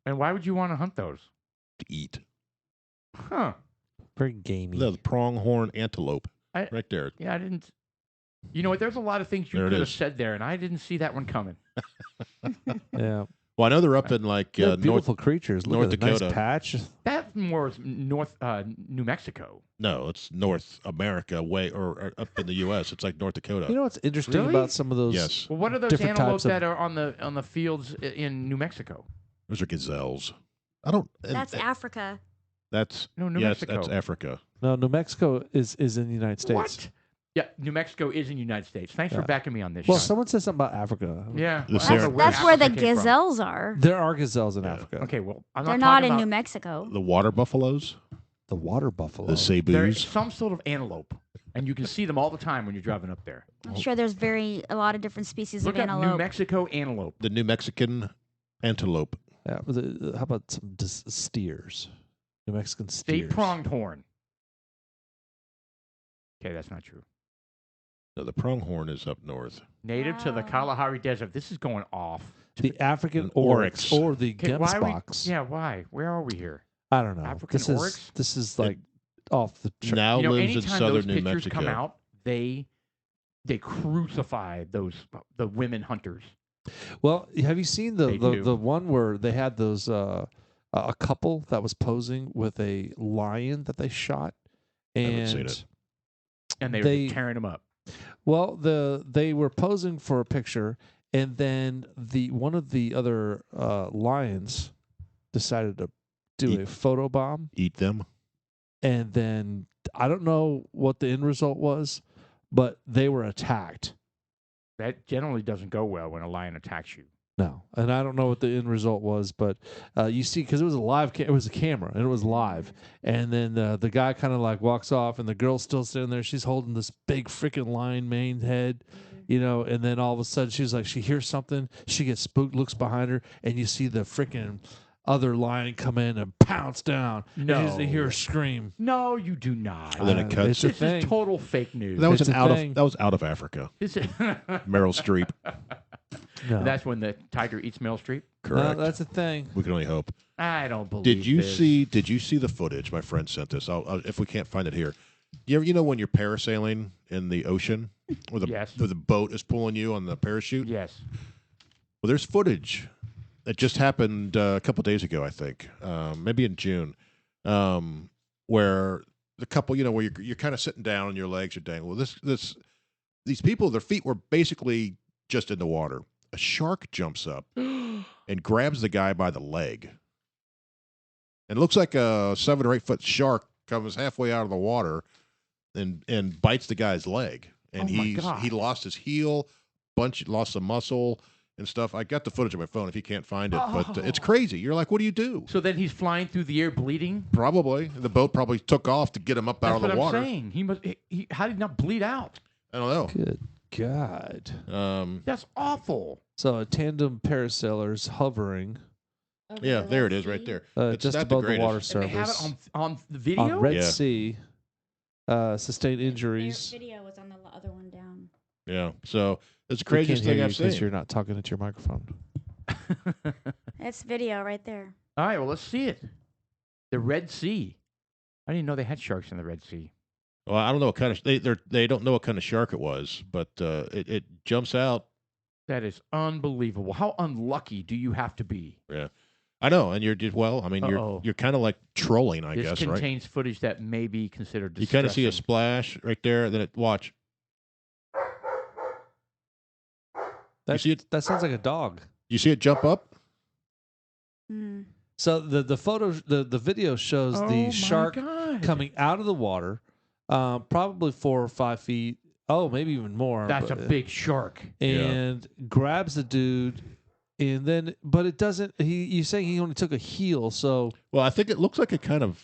And why would you want to hunt those? to eat. Huh. Very gamey. The pronghorn antelope, I- right there. Yeah, I didn't. You know what? There's a lot of things you There it could have is. said there, and I didn't see that one coming. Yeah. Well, I know they're up in like They're North. beautiful creatures. Look North at the nice Dakota. patch. That's more North New Mexico. No, it's North America, or up in the U.S. It's like North Dakota. You know what's interesting Really? about some of those? Yes, Well, what are those Different antelopes types of- that are on the fields in New Mexico? those are gazelles. I don't. and That's Africa. That's No, New yes, Mexico. that's Africa. No, New Mexico is in the United States. What? Yeah, New Mexico is in the United States. Thanks for Yeah. backing me on this. Well, Sean. someone said something about Africa. Yeah, The well, I don't Sierra- know That's where the Africa came from. gazelles are. There are gazelles in Yeah. Africa. Okay, well, I'm They're not not talking in about, New Mexico. The water buffaloes, The water buffalo. the There's cebus. some sort of antelope, and you can see them all the time when you're driving up there. I'm sure there's a lot of different species Look of at New antelope. Mexico antelope. The New Mexican antelope. Yeah, how about some steers? New Mexican State steers. pronged horn. Okay, that's not true. No, the pronghorn is up north. Native to the Wow. Kalahari Desert. This is going off. The African An oryx oryx. or the Okay, why are we? gemsbox. Yeah, why? Where are we here? I don't know. African this oryx? is like off the chart. Now You know, lives in anytime southern those New pictures Mexico. come out, they crucify the women hunters. Well, have you seen They do. the one where they had those a couple that was posing with a lion that they shot, and Haven't seen it. And they were They- tearing them up. well, they were posing for a picture, and then one of the other lions decided to do Eat- a photo bomb, Eat them. and then I don't know what the end result was, but they were attacked. That generally doesn't go well when a lion attacks you. No, and I don't know what the end result was, but you see, because it was a live, it was a camera, and it was live, and then the guy kind of like walks off, and the girl's still sitting there. She's holding this big freaking lion mane head, and then all of a sudden she's like, she hears something, she gets spooked, looks behind her, and you see the freaking other lion come in and pounce down. And you just hear her scream. No, you do not. And then it cuts. It's a This thing. is total fake news. That was It's an a out thing. of that was out of Africa. This is- Meryl Streep. No. That's when the tiger eats Meryl Streep. Correct. No, that's a thing. We can only hope. I don't believe. Did you this. see? Did you see the footage? My friend sent this. If we can't find it here, you know when you're parasailing in the ocean, where Yes. the boat is pulling you on the parachute. Yes. Well, there's footage that just happened a couple days ago, I think, maybe in June, where the couple, where you're kind of sitting down and your legs are dangling. Well, these people, their feet were basically just in the water. A shark jumps up and grabs the guy by the leg. And it looks like a 7 or 8 foot shark comes halfway out of the water and bites the guy's leg. And Oh my God. he lost his heel, lost some muscle and stuff. I got the footage on my phone if you can't find it, but it's crazy. You're like, what do you do? So then he's flying through the air bleeding. Probably the boat probably took off to get him up out That's of the what water. I'm saying. He must. How did he not bleed out? I don't know. Good God. That's awful. So a tandem parasailers hovering Yeah, there it is, right there. It's just not the above the water greatest. And they have it surface on the video. on Red Yeah. Sea. Sustained injuries. video was on the other one down. Yeah, so it's the We can't craziest hear thing you I've because seen. you're not talking into your microphone. It's video right there. All right. Well, let's see it. The Red Sea. I didn't know they had sharks in the Red Sea. Well, I don't know what kind of they don't know what kind of shark it was, but it jumps out. That is unbelievable. How unlucky do you have to be? Yeah, I know, and you're just I mean, you're kind of like trolling, I This guess, right? contains footage that may be considered You distressing. kind of see a splash right there, then watch. That, see it? that sounds like a dog. You see it jump up? Mm. So the photo, the video shows Oh the my shark God. coming out of the water, probably 4 or 5 feet. Oh, maybe even more. That's a but- big shark. and grabs the dude, and then but it doesn't. You saying he only took a heel, so Well, I think it looks like it kind of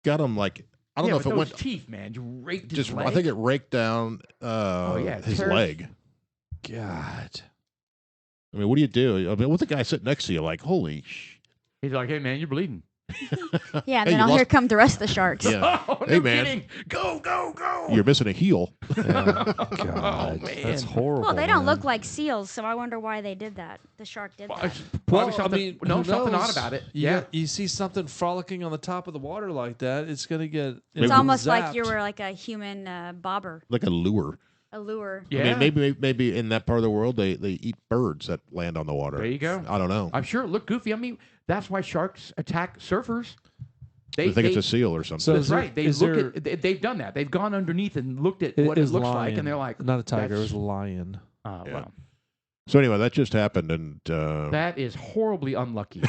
got him like I don't know if it those went teeth, man. You raked his just. leg. I think it raked down yeah, his tears- leg. God. I mean, what do you do? I mean, what's the guy sitting next to you like? Holy He's like, hey, man, you're bleeding. Yeah, and Hey, then you here lost- come the rest of the sharks. Yeah. Oh, no Hey, man. kidding. Go, go, go. You're missing a heel. God, Oh, that's man. horrible. Well, they don't man. look like seals, so I wonder why they did that. The shark did Well, that. it's probably something, who something odd knows? about it. You Yeah. you see something frolicking on the top of the water like that, it's gonna get. It's almost like you zapped. were like a human bobber, Like a lure. a lure. Yeah. I mean, maybe in that part of the world they eat birds that land on the water. There you go. I don't know. I'm sure it looked goofy. I mean, that's why sharks attack surfers. I think it's a seal or something. So That's is there- right. They is look there- at. They've done that. They've gone underneath and looked at what it is looks lion. like, and they're like, not a tiger, it was that's- a lion. Yeah. Well, So anyway, that just happened, and that is horribly unlucky.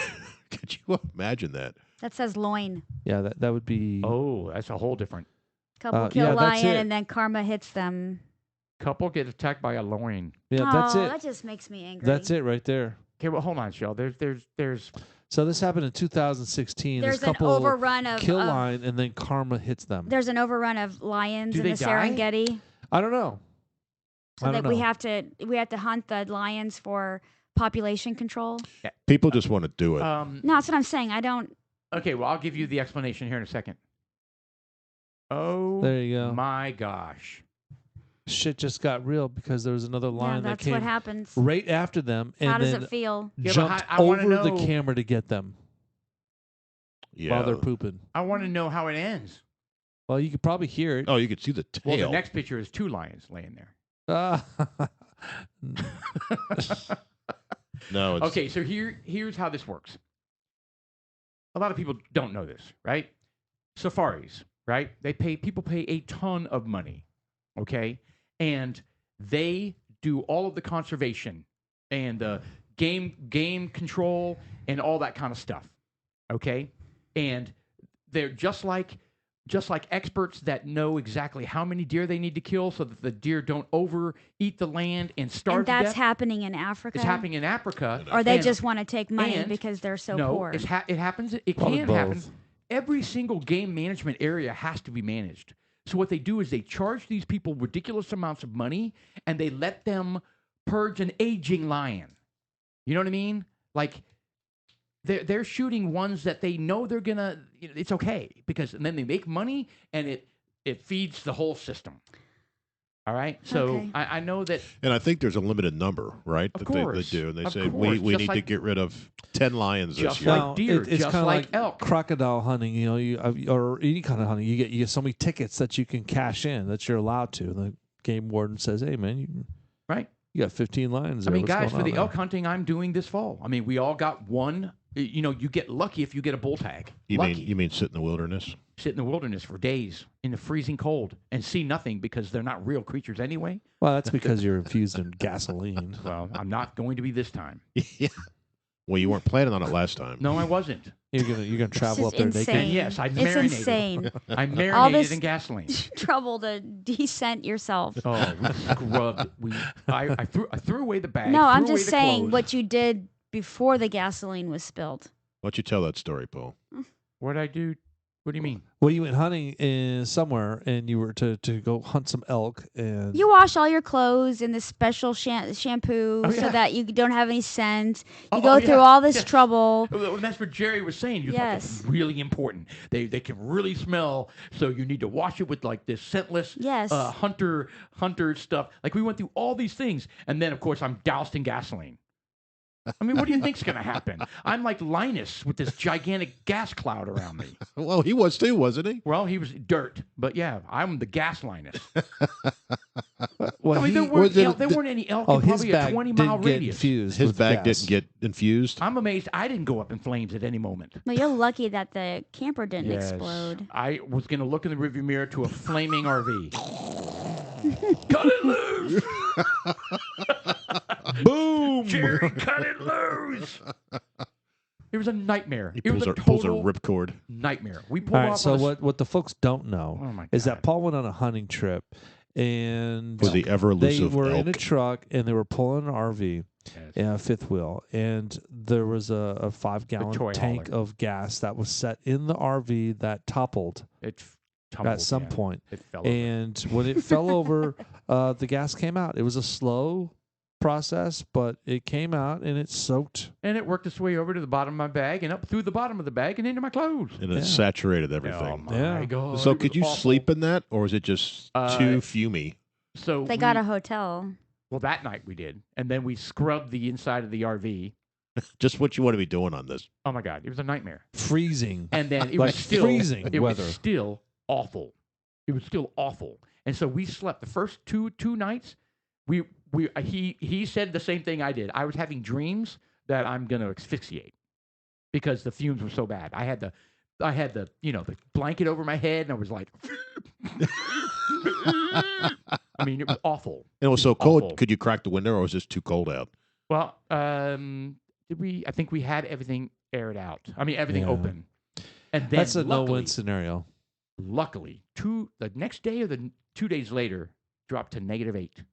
could you imagine that? That says loin. Yeah, that would be. Oh, that's a whole different. Couple yeah, kill that's lion, it. and then karma hits them. Couple get attacked by a loin. Yeah, oh, that's it. That just makes me angry. That's it right there. Okay, well, hold on, Shell. There's. So this happened in 2016. There's a an couple overrun of. kill line, and then karma hits them. There's an overrun of lions Do in they the die? Serengeti. I don't know. So I that don't we know. have to hunt the lions for population control. People just want to do it. No, that's what I'm saying. I don't. Okay, well, I'll give you the explanation here in a second. Oh, There you go. my gosh. Shit just got real because there was another Yeah, lion that that's came what happens. right after them How and does then it feel? Yeah, but jumped I wanna over the know- camera to get them Yeah. while they're pooping. I want to know how it ends. Well, you could probably hear it. Oh, you could see the tail. Well, the next picture is 2 lions laying there. Ah. No. It's, Okay, so here's how this works. A lot of people don't know this, right? Safaris, right? People pay a ton of money, okay? And they do all of the conservation and the game control and all that kind of stuff, okay? And they're just like experts that know exactly how many deer they need to kill so that the deer don't overeat the land and starve And to that's death. happening in Africa. It's happening in Africa. Or they And- just want to take money and- because they're so no, poor. it happens. It Probably can happen. both. Every single game management area has to be managed. So what they do is they charge these people ridiculous amounts of money, and they let them purge an aging lion. You know what I mean? Like they're shooting ones that they know they're gonna. It's okay because and then they make money, and it feeds the whole system. All right. So Okay. I know that. and I think there's a limited number, right? Of that they course. do. And they Of say, course. we Just need to like- get rid of 10 lions this Just year. like deer, it's just kind of like like elk. crocodile hunting. You know, or any kind of hunting. You get so many tickets that you can cash in that you're allowed to. The game warden says, "Hey, man, Right. you got 15 lions." I There. mean, What's guys, going for the on elk hunting I'm doing this fall. I mean, we all got one. You know, you get lucky if you get a bull tag. You Lucky. mean sit in the wilderness? Sit in the wilderness for days in the freezing cold and see nothing because they're not real creatures anyway. Well, that's because you're infused in gasoline. Well, I'm not going to be this time. Yeah. Well, you weren't planning on it last time. No, I wasn't. You're gonna travel This up there is naked. insane. And yes, I It's marinated. insane. I All marinated this- in gasoline. Trouble to descent yourself. Oh, we scrubbed. I threw away the bag. No, I'm threw away just the saying clothes. what you did before the gasoline was spilled. Why don't you tell that story, Paul? What did I do? What do you mean? Well, you went hunting in somewhere, and you were to go hunt some elk, and You wash all your clothes in this special shampoo Oh, so yeah. that you don't have any scent. You Oh, go oh, through yeah, all this yeah. trouble. Well, that's what Jerry was saying. You're like, Yes. it's really important. They can really smell, so you need to wash it with like this scentless Yes. hunter stuff. Like we went through all these things, and then of course I'm doused in gasoline. I mean, what do you think's going to happen? I'm like Linus with this gigantic gas cloud around me. Well, he was too, wasn't he? Well, he was dirt, but yeah, I'm the gas Linus. Well, I mean, there weren't any elk in his probably a bag 20-mile didn't get radius. infused. His with bag gas. didn't get infused. I'm amazed I didn't go up in flames at any moment. Well, you're lucky that the camper didn't Yes. explode. I was going to look in the rearview mirror to a flaming RV. Cut it loose! Boom! Jerry, cut it loose! It was a nightmare. He It was pulls a a, pulls a total ripcord. nightmare. We pulled All right. off So on a what the folks don't know Oh my is God. that Paul went on a hunting trip, and For the ever they elusive were in a elk. truck and they were pulling an RV. Yes. And a fifth wheel, and there was a toy 5-gallon tank hauler. of gas that was set in the RV that toppled It tumbled, at some yeah. point. It fell over. And when it fell over, the gas came out. It was a slow process, but it came out and it soaked. And it worked its way over to the bottom of my bag and up through the bottom of the bag and into my clothes. And it Yeah. saturated Oh everything. my Yeah. God. So it could was you awful. sleep in that, or is it just too fumy? So They got a hotel. Well, that night we did. And then we scrubbed the inside of the RV. Just what you want to be doing on this. Oh my God. It was a nightmare. Freezing. And then it Like was still freezing it weather. was still awful. It was still awful. And so we slept the first two nights. He said the same thing I did. I was having dreams that I'm going to asphyxiate because the fumes were so bad. I had the the blanket over my head and I was like I mean, it was awful. And it was so cold. Awful. Could you crack the window, or was it just too cold out? Well, I think we had everything aired out. I mean, everything Yeah. open. And then That's a luckily, no-win scenario. luckily, the next day or 2 days later, dropped to -8.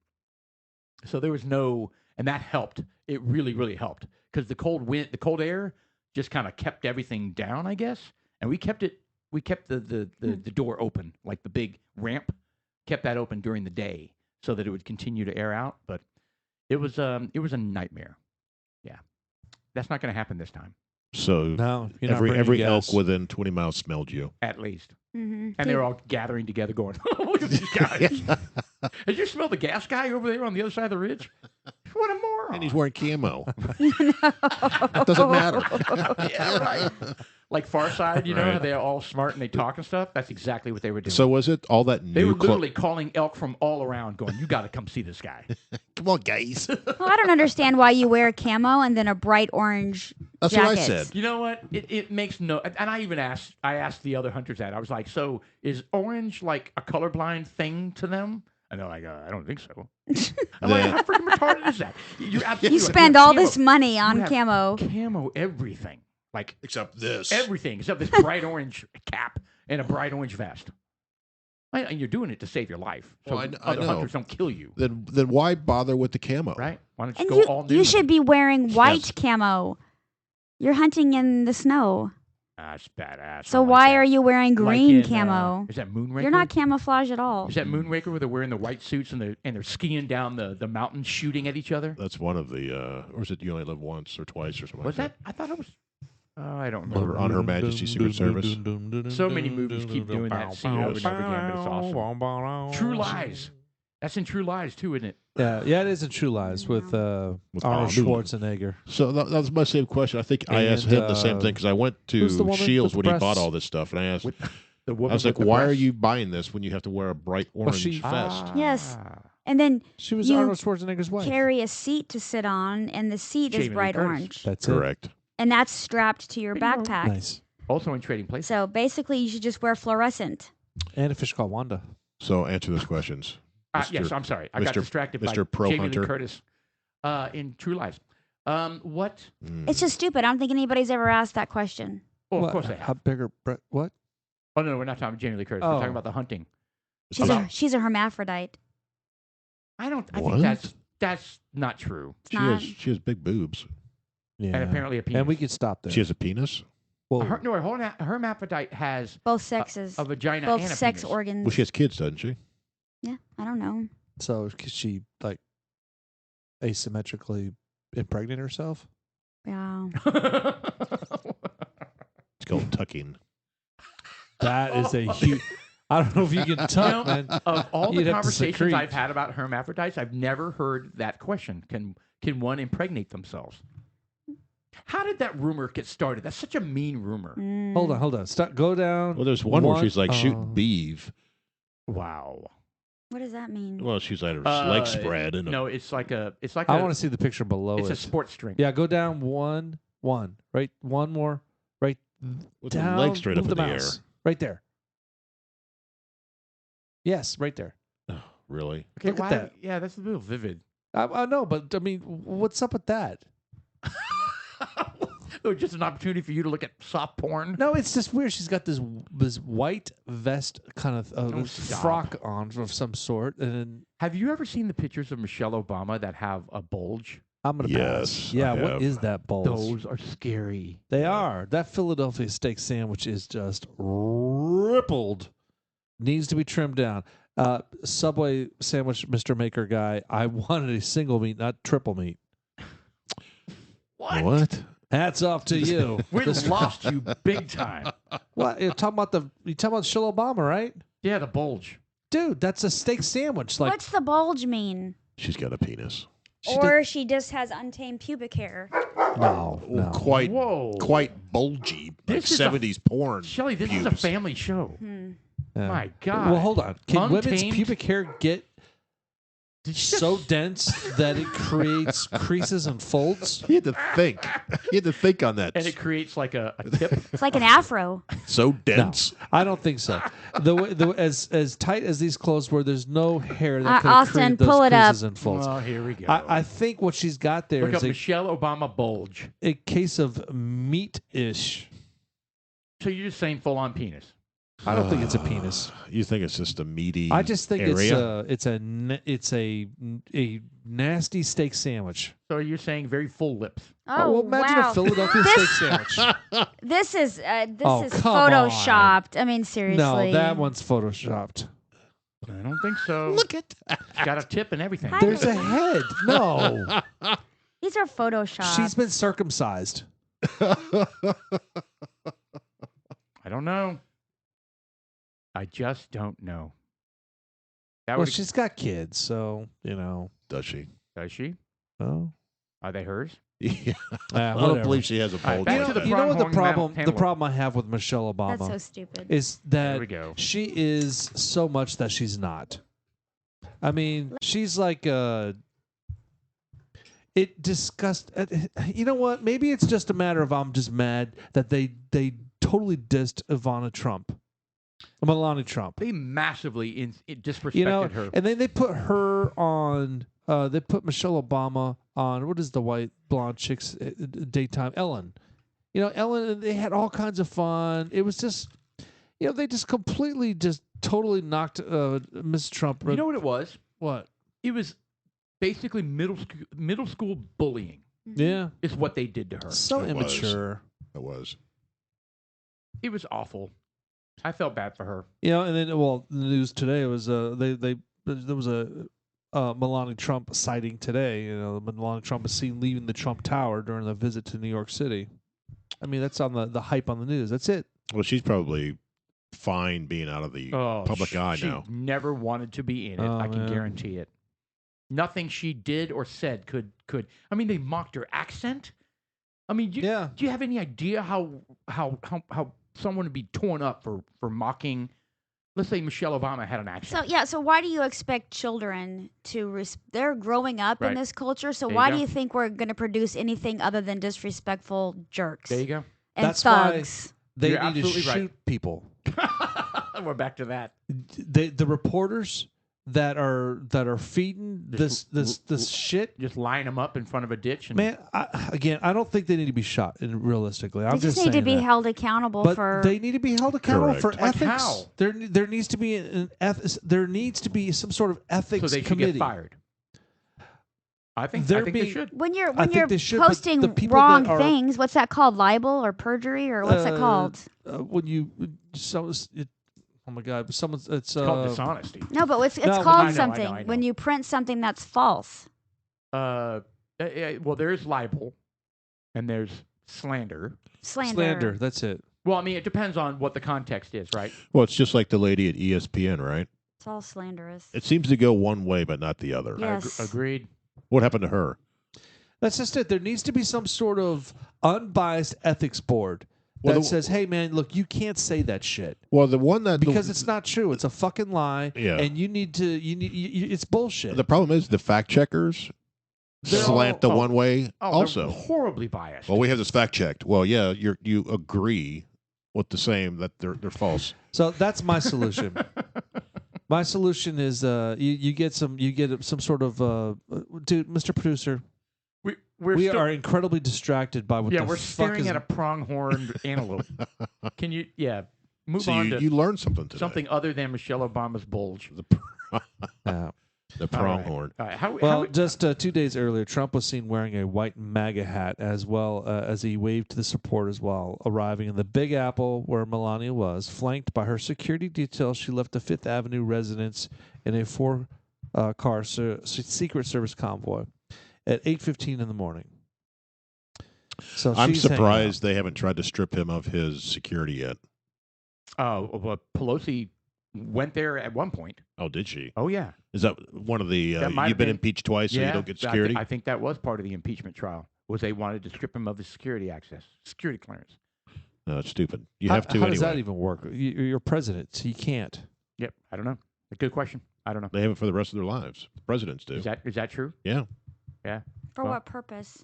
So there was no, and that helped. It really, really helped because the cold air just kind of kept everything down, I guess. And we kept the door open, like the big ramp, kept that open during the day so that it would continue to air out. But it was a nightmare. Yeah, that's not going to happen this time, So No, you're not every bringing elk gas. within 20 miles smelled you. at least. Mm-hmm. And they were all gathering together, going, "Look at these guys! Did you smell the gas guy over there on the other side of the ridge? What a moron!" And he's wearing camo. It doesn't matter. Yeah, right. Like Far Side, Right. they're all smart and they talk and stuff. That's exactly what they were doing. So was it all that they were new literally calling elk from all around, going, "You got to come see this guy." Come on, guys. Well, I don't understand why you wear camo and then a bright orange That's jacket. what I said. You know what? It makes no. And I even asked the other hunters that. I was like, "So is orange like a colorblind thing to them?" And they're like, "I don't think so." I'm like, "How freaking retarded is that?" You're absolutely You right. spend have all camo. this money on You have camo. Camo everything. Like Except this. everything except this bright orange cap and a bright orange vest. And you're doing it to save your life, so Well, I other know. hunters don't kill you, Then why bother with the camo? right? Why don't you And go all you nude? should be wearing white camo. You're hunting in the snow. That's badass. So why are you wearing green camo? Is that Moonraker? You're not camouflage at all. Is that Moonraker where they're wearing the white suits and they're skiing down the mountain, shooting at each other? That's one of the, or is it you only live once or twice or something Was like that? I thought it was. I don't Or remember. on Her Majesty's Secret Service. So many movies keep doing that scene over and over again, but it's awesome. True Lies. That's in True Lies too, isn't it? Yeah, it is in True Lies with Arnold Arnold. Schwarzenegger. So that was my same question. I think I asked And, him the same thing because I went who's the to woman Shields with when the he bought breasts? all this stuff, and I asked, With the I woman was like, with the "Why are breasts? you buying this when you have to wear a bright orange she- vest?" Yes. And then She was You Arnold Schwarzenegger's wife. carry a seat to sit on, and the seat Jamie is Lee bright Curtis. orange. That's Correct. And that's strapped to your Bingo. backpack. it. Nice. Also in Trading Places. So basically, you should just wear fluorescent. And a fish called Wanda. So answer those questions. Yes, Mr. I'm sorry. I got Mr. distracted Mr. by Pro Jamie Hunter. Lee Curtis in True Lies. What? It's just stupid. I don't think anybody's ever asked that question. Oh, What? of course they How have. big are what? Oh no, we're not talking about Jamie Lee Curtis. We're Oh. talking about the hunting. She's a hermaphrodite. I What? think that's not true. She Not- has big boobs. Yeah. And apparently a penis. And we could stop there. She has a penis. Whoa. A hermaphrodite has Both sexes. a vagina both and a sex penis. organs. Well, she has kids, doesn't she? Yeah, I don't know. So could she like asymmetrically impregnate herself? Yeah. It's called tucking. That is a huge. I don't know if you can tuck, man. Of all the You'd have to conversations secrete. I've had about hermaphrodites, I've never heard that question. Can one impregnate themselves? How did that rumor get started? That's such a mean rumor. Hold on. Go down. Well, there's one where she's like shooting beef. Wow. What does that mean? Well, she's had her leg spread. And No, it's like a. I want to see the picture below It's it. a sports drink. Yeah, go down one. Right, one more. Right with down. the leg straight up move in the air. mouse. Right there. Yes, right there. Oh, really? Okay, Look at that. Yeah, that's a little vivid. I know, but I mean, what's up with that? It was just an opportunity for you to look at soft porn. No, it's just weird. She's got this white vest kind of stop. frock on of some sort, and then Have you ever seen the pictures of Michelle Obama that have a bulge? I'm gonna pass. Yes, Yeah, I what have. is that bulge? Those are scary. They are. That Philadelphia steak sandwich is just rippled. Needs to be trimmed down. Subway sandwich, Mr. Maker guy. I wanted a single meat, not triple meat. What? Hats off to you. We lost you big time. What? You're talking about Michelle Obama, right? Yeah, the bulge. Dude, that's a steak sandwich. Like What's the bulge mean? She's got a penis. Or she just has untamed pubic hair. no. Quite bulgy. Like This is a- 70s porn. Shelley, this is a pubes. family show. Yeah. My God. Well, hold on. Can women's Untamed? pubic hair get Did you so just- dense that it creates creases and folds? He had to think. He had to think on that. And it creates like a tip. It's like an afro. So dense. I don't think so. As tight as these clothes were, there's no hair that could Austin, create those pull it creases up. and folds. Oh, here we go. I think what she's got there Look is up Michelle Obama bulge. a case of meat-ish. So you're just saying full on penis. I don't think it's a penis. You think it's just a meaty I just think area? it's a nasty steak sandwich. So you're saying very full lips. Oh, well, imagine wow. a Philadelphia steak sandwich. This is Oh, come on. photoshopped. I mean, seriously. No, that one's photoshopped. I don't think so. Look at that. It's got a tip and everything. Hi. There's a head. No, These are photoshopped. she's been circumcised. I don't know. I just don't know. That Well, would she's got kids, so you know. Does she? Does she? Oh, Are they hers? Yeah. I whatever. don't believe she has a All right, bulge. back like to the that. You know what the Pronghorn problem? The problem I have with Michelle Obama That's so stupid. is There that we go. she is so much that she's not. I mean, she's like it disgust. You know what? Maybe it's just a matter of I'm just mad that they totally dissed Melania Trump. They massively disrespected You know, her. and then they put her on. They put Michelle Obama on. What is the white blonde chick's daytime? Ellen. You know, Ellen. They had all kinds of fun. It was just, you know, they just completely, just totally knocked Miss Trump. You know what it was? What? It was basically middle school bullying. Yeah. Is what they did to her. So It was. immature. It was. It was awful. I felt bad for her. You know, and then well, the news today was there was a Melania Trump sighting today. You know, Melania Trump was seen leaving the Trump Tower during the visit to New York City. I mean, that's on the hype on the news. That's it. Well, she's probably fine being out of the public eye she now. never wanted to be in it. Oh, I can man. guarantee it. Nothing she did or said could. I mean, they mocked her accent. I mean, do you have any idea how someone would be torn up for mocking? Let's say Michelle Obama had an accent. So why do you expect children to they're growing up in Right. this culture, so There you why go. do you think we're going to produce anything other than disrespectful jerks There you go. and That's why- thugs? They You're need to absolutely shoot right. people. We're back to that. The reporters that are feeding Just this shit. Just line them up in front of a ditch. And Man, I don't think they need to be shot. Realistically, I'm They just need saying to be that. held accountable But for they need to be held accountable Correct. for Like ethics. how? There needs to be there needs to be some sort of ethics so they should committee. get fired. I think They're they being- should. when you're I think they should, but posting the people wrong that are- things. What's that called? Libel or perjury or what's it called? When you oh my God, someone's it's Called dishonesty. No, but it's No, called I know, something I know. when you print something that's false. Well, there's libel, and there's slander. Slander. That's it. Well, I mean, it depends on what the context is, right? Well, it's just like the lady at ESPN, right? It's all slanderous. It seems to go one way, but not the other. Yes. Agreed. What happened to her? That's just it. There needs to be some sort of unbiased ethics board that says, "Hey, man, look, you can't say that shit." Well, the one that because it's not true. It's a fucking lie. Yeah. And you need to. It's bullshit. the problem is the fact checkers slant the one way also. They're horribly biased. Well, we have this fact checked. Well, yeah, you agree with the same that they're false. So that's my solution. My solution is you get some sort of dude, Mr. Producer. We are incredibly distracted by what the we're fuck staring is at a pronghorned antelope. Can you move So on to you learned something today. something other than Michelle Obama's bulge? The pronghorn. All right. Well, just 2 days earlier, Trump was seen wearing a white MAGA hat as well as he waved to the supporters while arriving in the Big Apple where Melania was, flanked by her security detail. She left the Fifth Avenue residence in a four-car Secret Service convoy at 8:15 in the morning. So I'm she's hanging surprised out. they haven't tried to strip him of his security yet. Well, Pelosi went there at one point. Oh, did she? Oh, yeah. Is that one of the That might you've have been been- impeached twice, so you don't get security? I think that was part of the impeachment trial, was they wanted to strip him of his security clearance. No, that's stupid. You have to How anyway. does that even work? You're president, so you can't. Yep. I don't know. A good question. I don't know. They have it for the rest of their lives. Presidents do. Is that true? Yeah. Yeah. For Well- what purpose?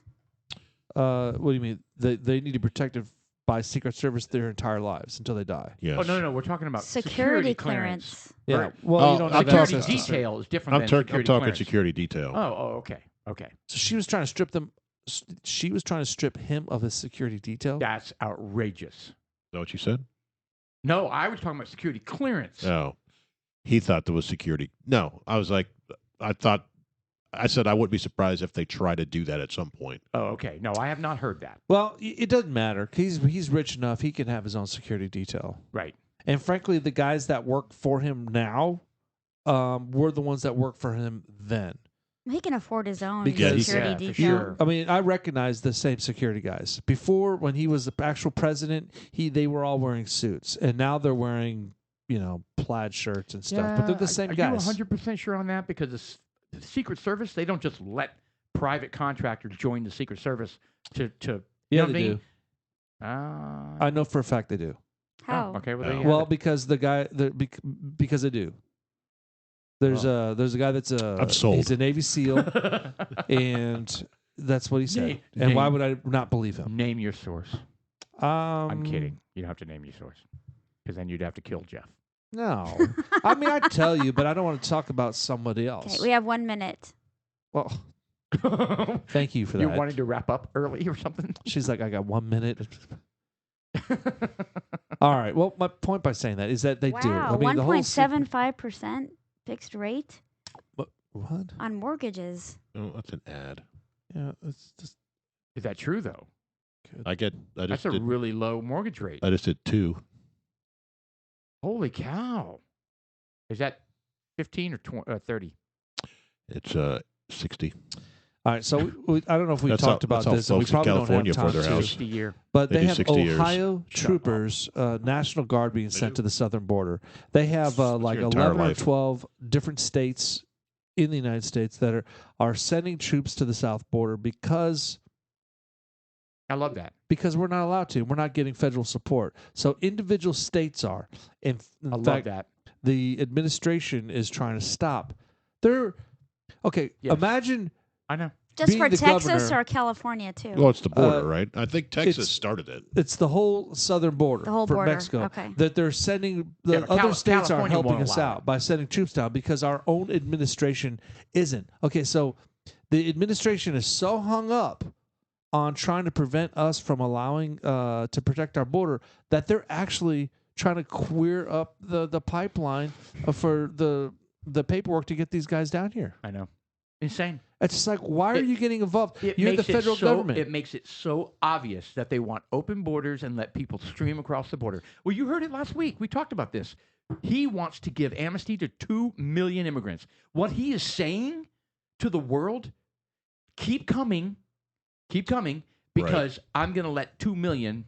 What do you mean? They need to be protected by Secret Service their entire lives until they die. Yes. Oh, no. We're talking about Security clearance. Yeah. Right. Well, Oh, you don't I'm have Security access to certain- detail is different I'm than talking security clearance. security detail. Oh, okay. Okay. So she was trying to strip them. She was trying to strip him of his security detail. That's outrageous. Is that what you said? No, I was talking about security clearance. No. He thought there was security. No. I was like, I said I wouldn't be surprised if they try to do that at some point. Oh, okay. No, I have not heard that. Well, it doesn't matter. He's rich enough. He can have his own security detail. Right. And frankly, the guys that work for him now were the ones that worked for him then. He can afford his own Because- security Yeah, for detail. sure. I mean, I recognize the same security guys. Before, when he was the actual president, they were all wearing suits, and now they're wearing plaid shirts and stuff. But they're the same Are guys. you 100% sure on that? Because the Secret Service, they don't just let private contractors join the Secret Service to you Yeah, know what they I mean? do. I know for a fact they do. How? Okay. Well, there you Well, have it. because because they do. There's a guy that's I'm sold. He's a Navy SEAL, and that's what he said. Name- And why name- would I not believe him? Name your source. I'm kidding. You don't have to name your source, because then you'd have to kill Jeff. No, I mean I'd tell you, but I don't want to talk about somebody else. Okay, we have 1 minute. Well, thank you for that. You're wanting to wrap up early or something? She's like, I got 1 minute. All right. Well, my point by saying that is that they do. Wow, I mean, the whole 1.75% fixed rate What? on mortgages. Oh, that's an ad. Yeah, it's just Is that true, though? I just That's a did, really low mortgage rate. I just did 2. Holy cow. Is that 15 or 30? It's 60. all right. So I don't know if we That's talked how- about that's how this, and we folks in probably California don't have for time their to. house. 60 year. But They they do have 60 years. Ohio Shut troopers, National Guard being sent do. to the southern border. They have like your entire 11 or life. 12 different states in the United States that are sending troops to the south border because I love that. we're not allowed to. We're not getting federal support. So individual states are. In I love fact, that. the administration is trying to stop. They're okay. Yes. Imagine I know. Just Being for the Texas governor- or California, too? Well, it's the border, Uh, right? I think Texas it's- started it. it's the whole southern border The whole for border, Mexico okay. that they're sending. Yeah, The but other states are California helping won't us allow out it. by sending troops down because our own administration isn't. Okay, so the administration is so hung up on trying to prevent us from allowing to protect our border that they're actually trying to queer up the pipeline for the paperwork to get these guys down here. I know. Insane. It's just like, why are It- you getting involved? It You're the makes it federal so- government. It makes it so obvious that they want open borders and let people stream across the border. Well, you heard it last week. We talked about this. He wants to give amnesty to 2 million immigrants. What he is saying to the world, keep coming, because I'm going to let 2 million.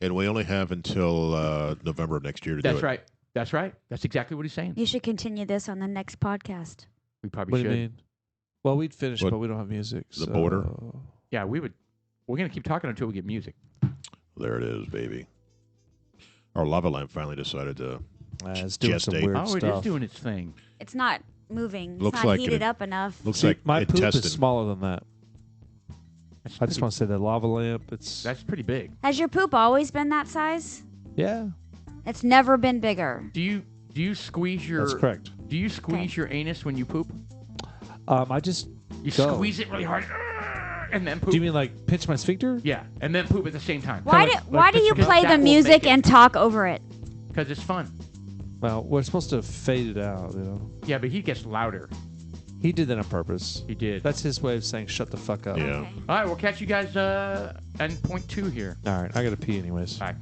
And we only have until November of next year to do it. That's right. That's right. That's exactly what he's saying. You should continue this on the next podcast. We probably What do should. you mean? Well, we'd finish, What, but we don't have music. the border? Yeah, we're gonna keep talking until we get music. There it is, baby. Our lava lamp finally decided to It's doing some gestate. weird Oh, stuff. it is doing its thing. It's not moving. It's Looks not like heated it- up enough. Looks See, like my it poop tested. is smaller than that. That's I just pretty- want to say the lava lamp. It's That's pretty big. Has your poop always been that size? yeah, It's never been bigger. Do you squeeze your? that's correct. Do you squeeze your anus when you poop? I just You Go. squeeze it really hard, and then poop. do you mean like pinch my sphincter? Yeah, and then poop at the same time. Why do you play the music and talk over it? Because it's fun. Well, we're supposed to fade it out. You know, Yeah, but he gets louder. he did that on purpose. He did. That's his way of saying shut the fuck up. Yeah. Okay. All right, we'll catch you guys on point 2 here. All right, I gotta pee anyways. Bye.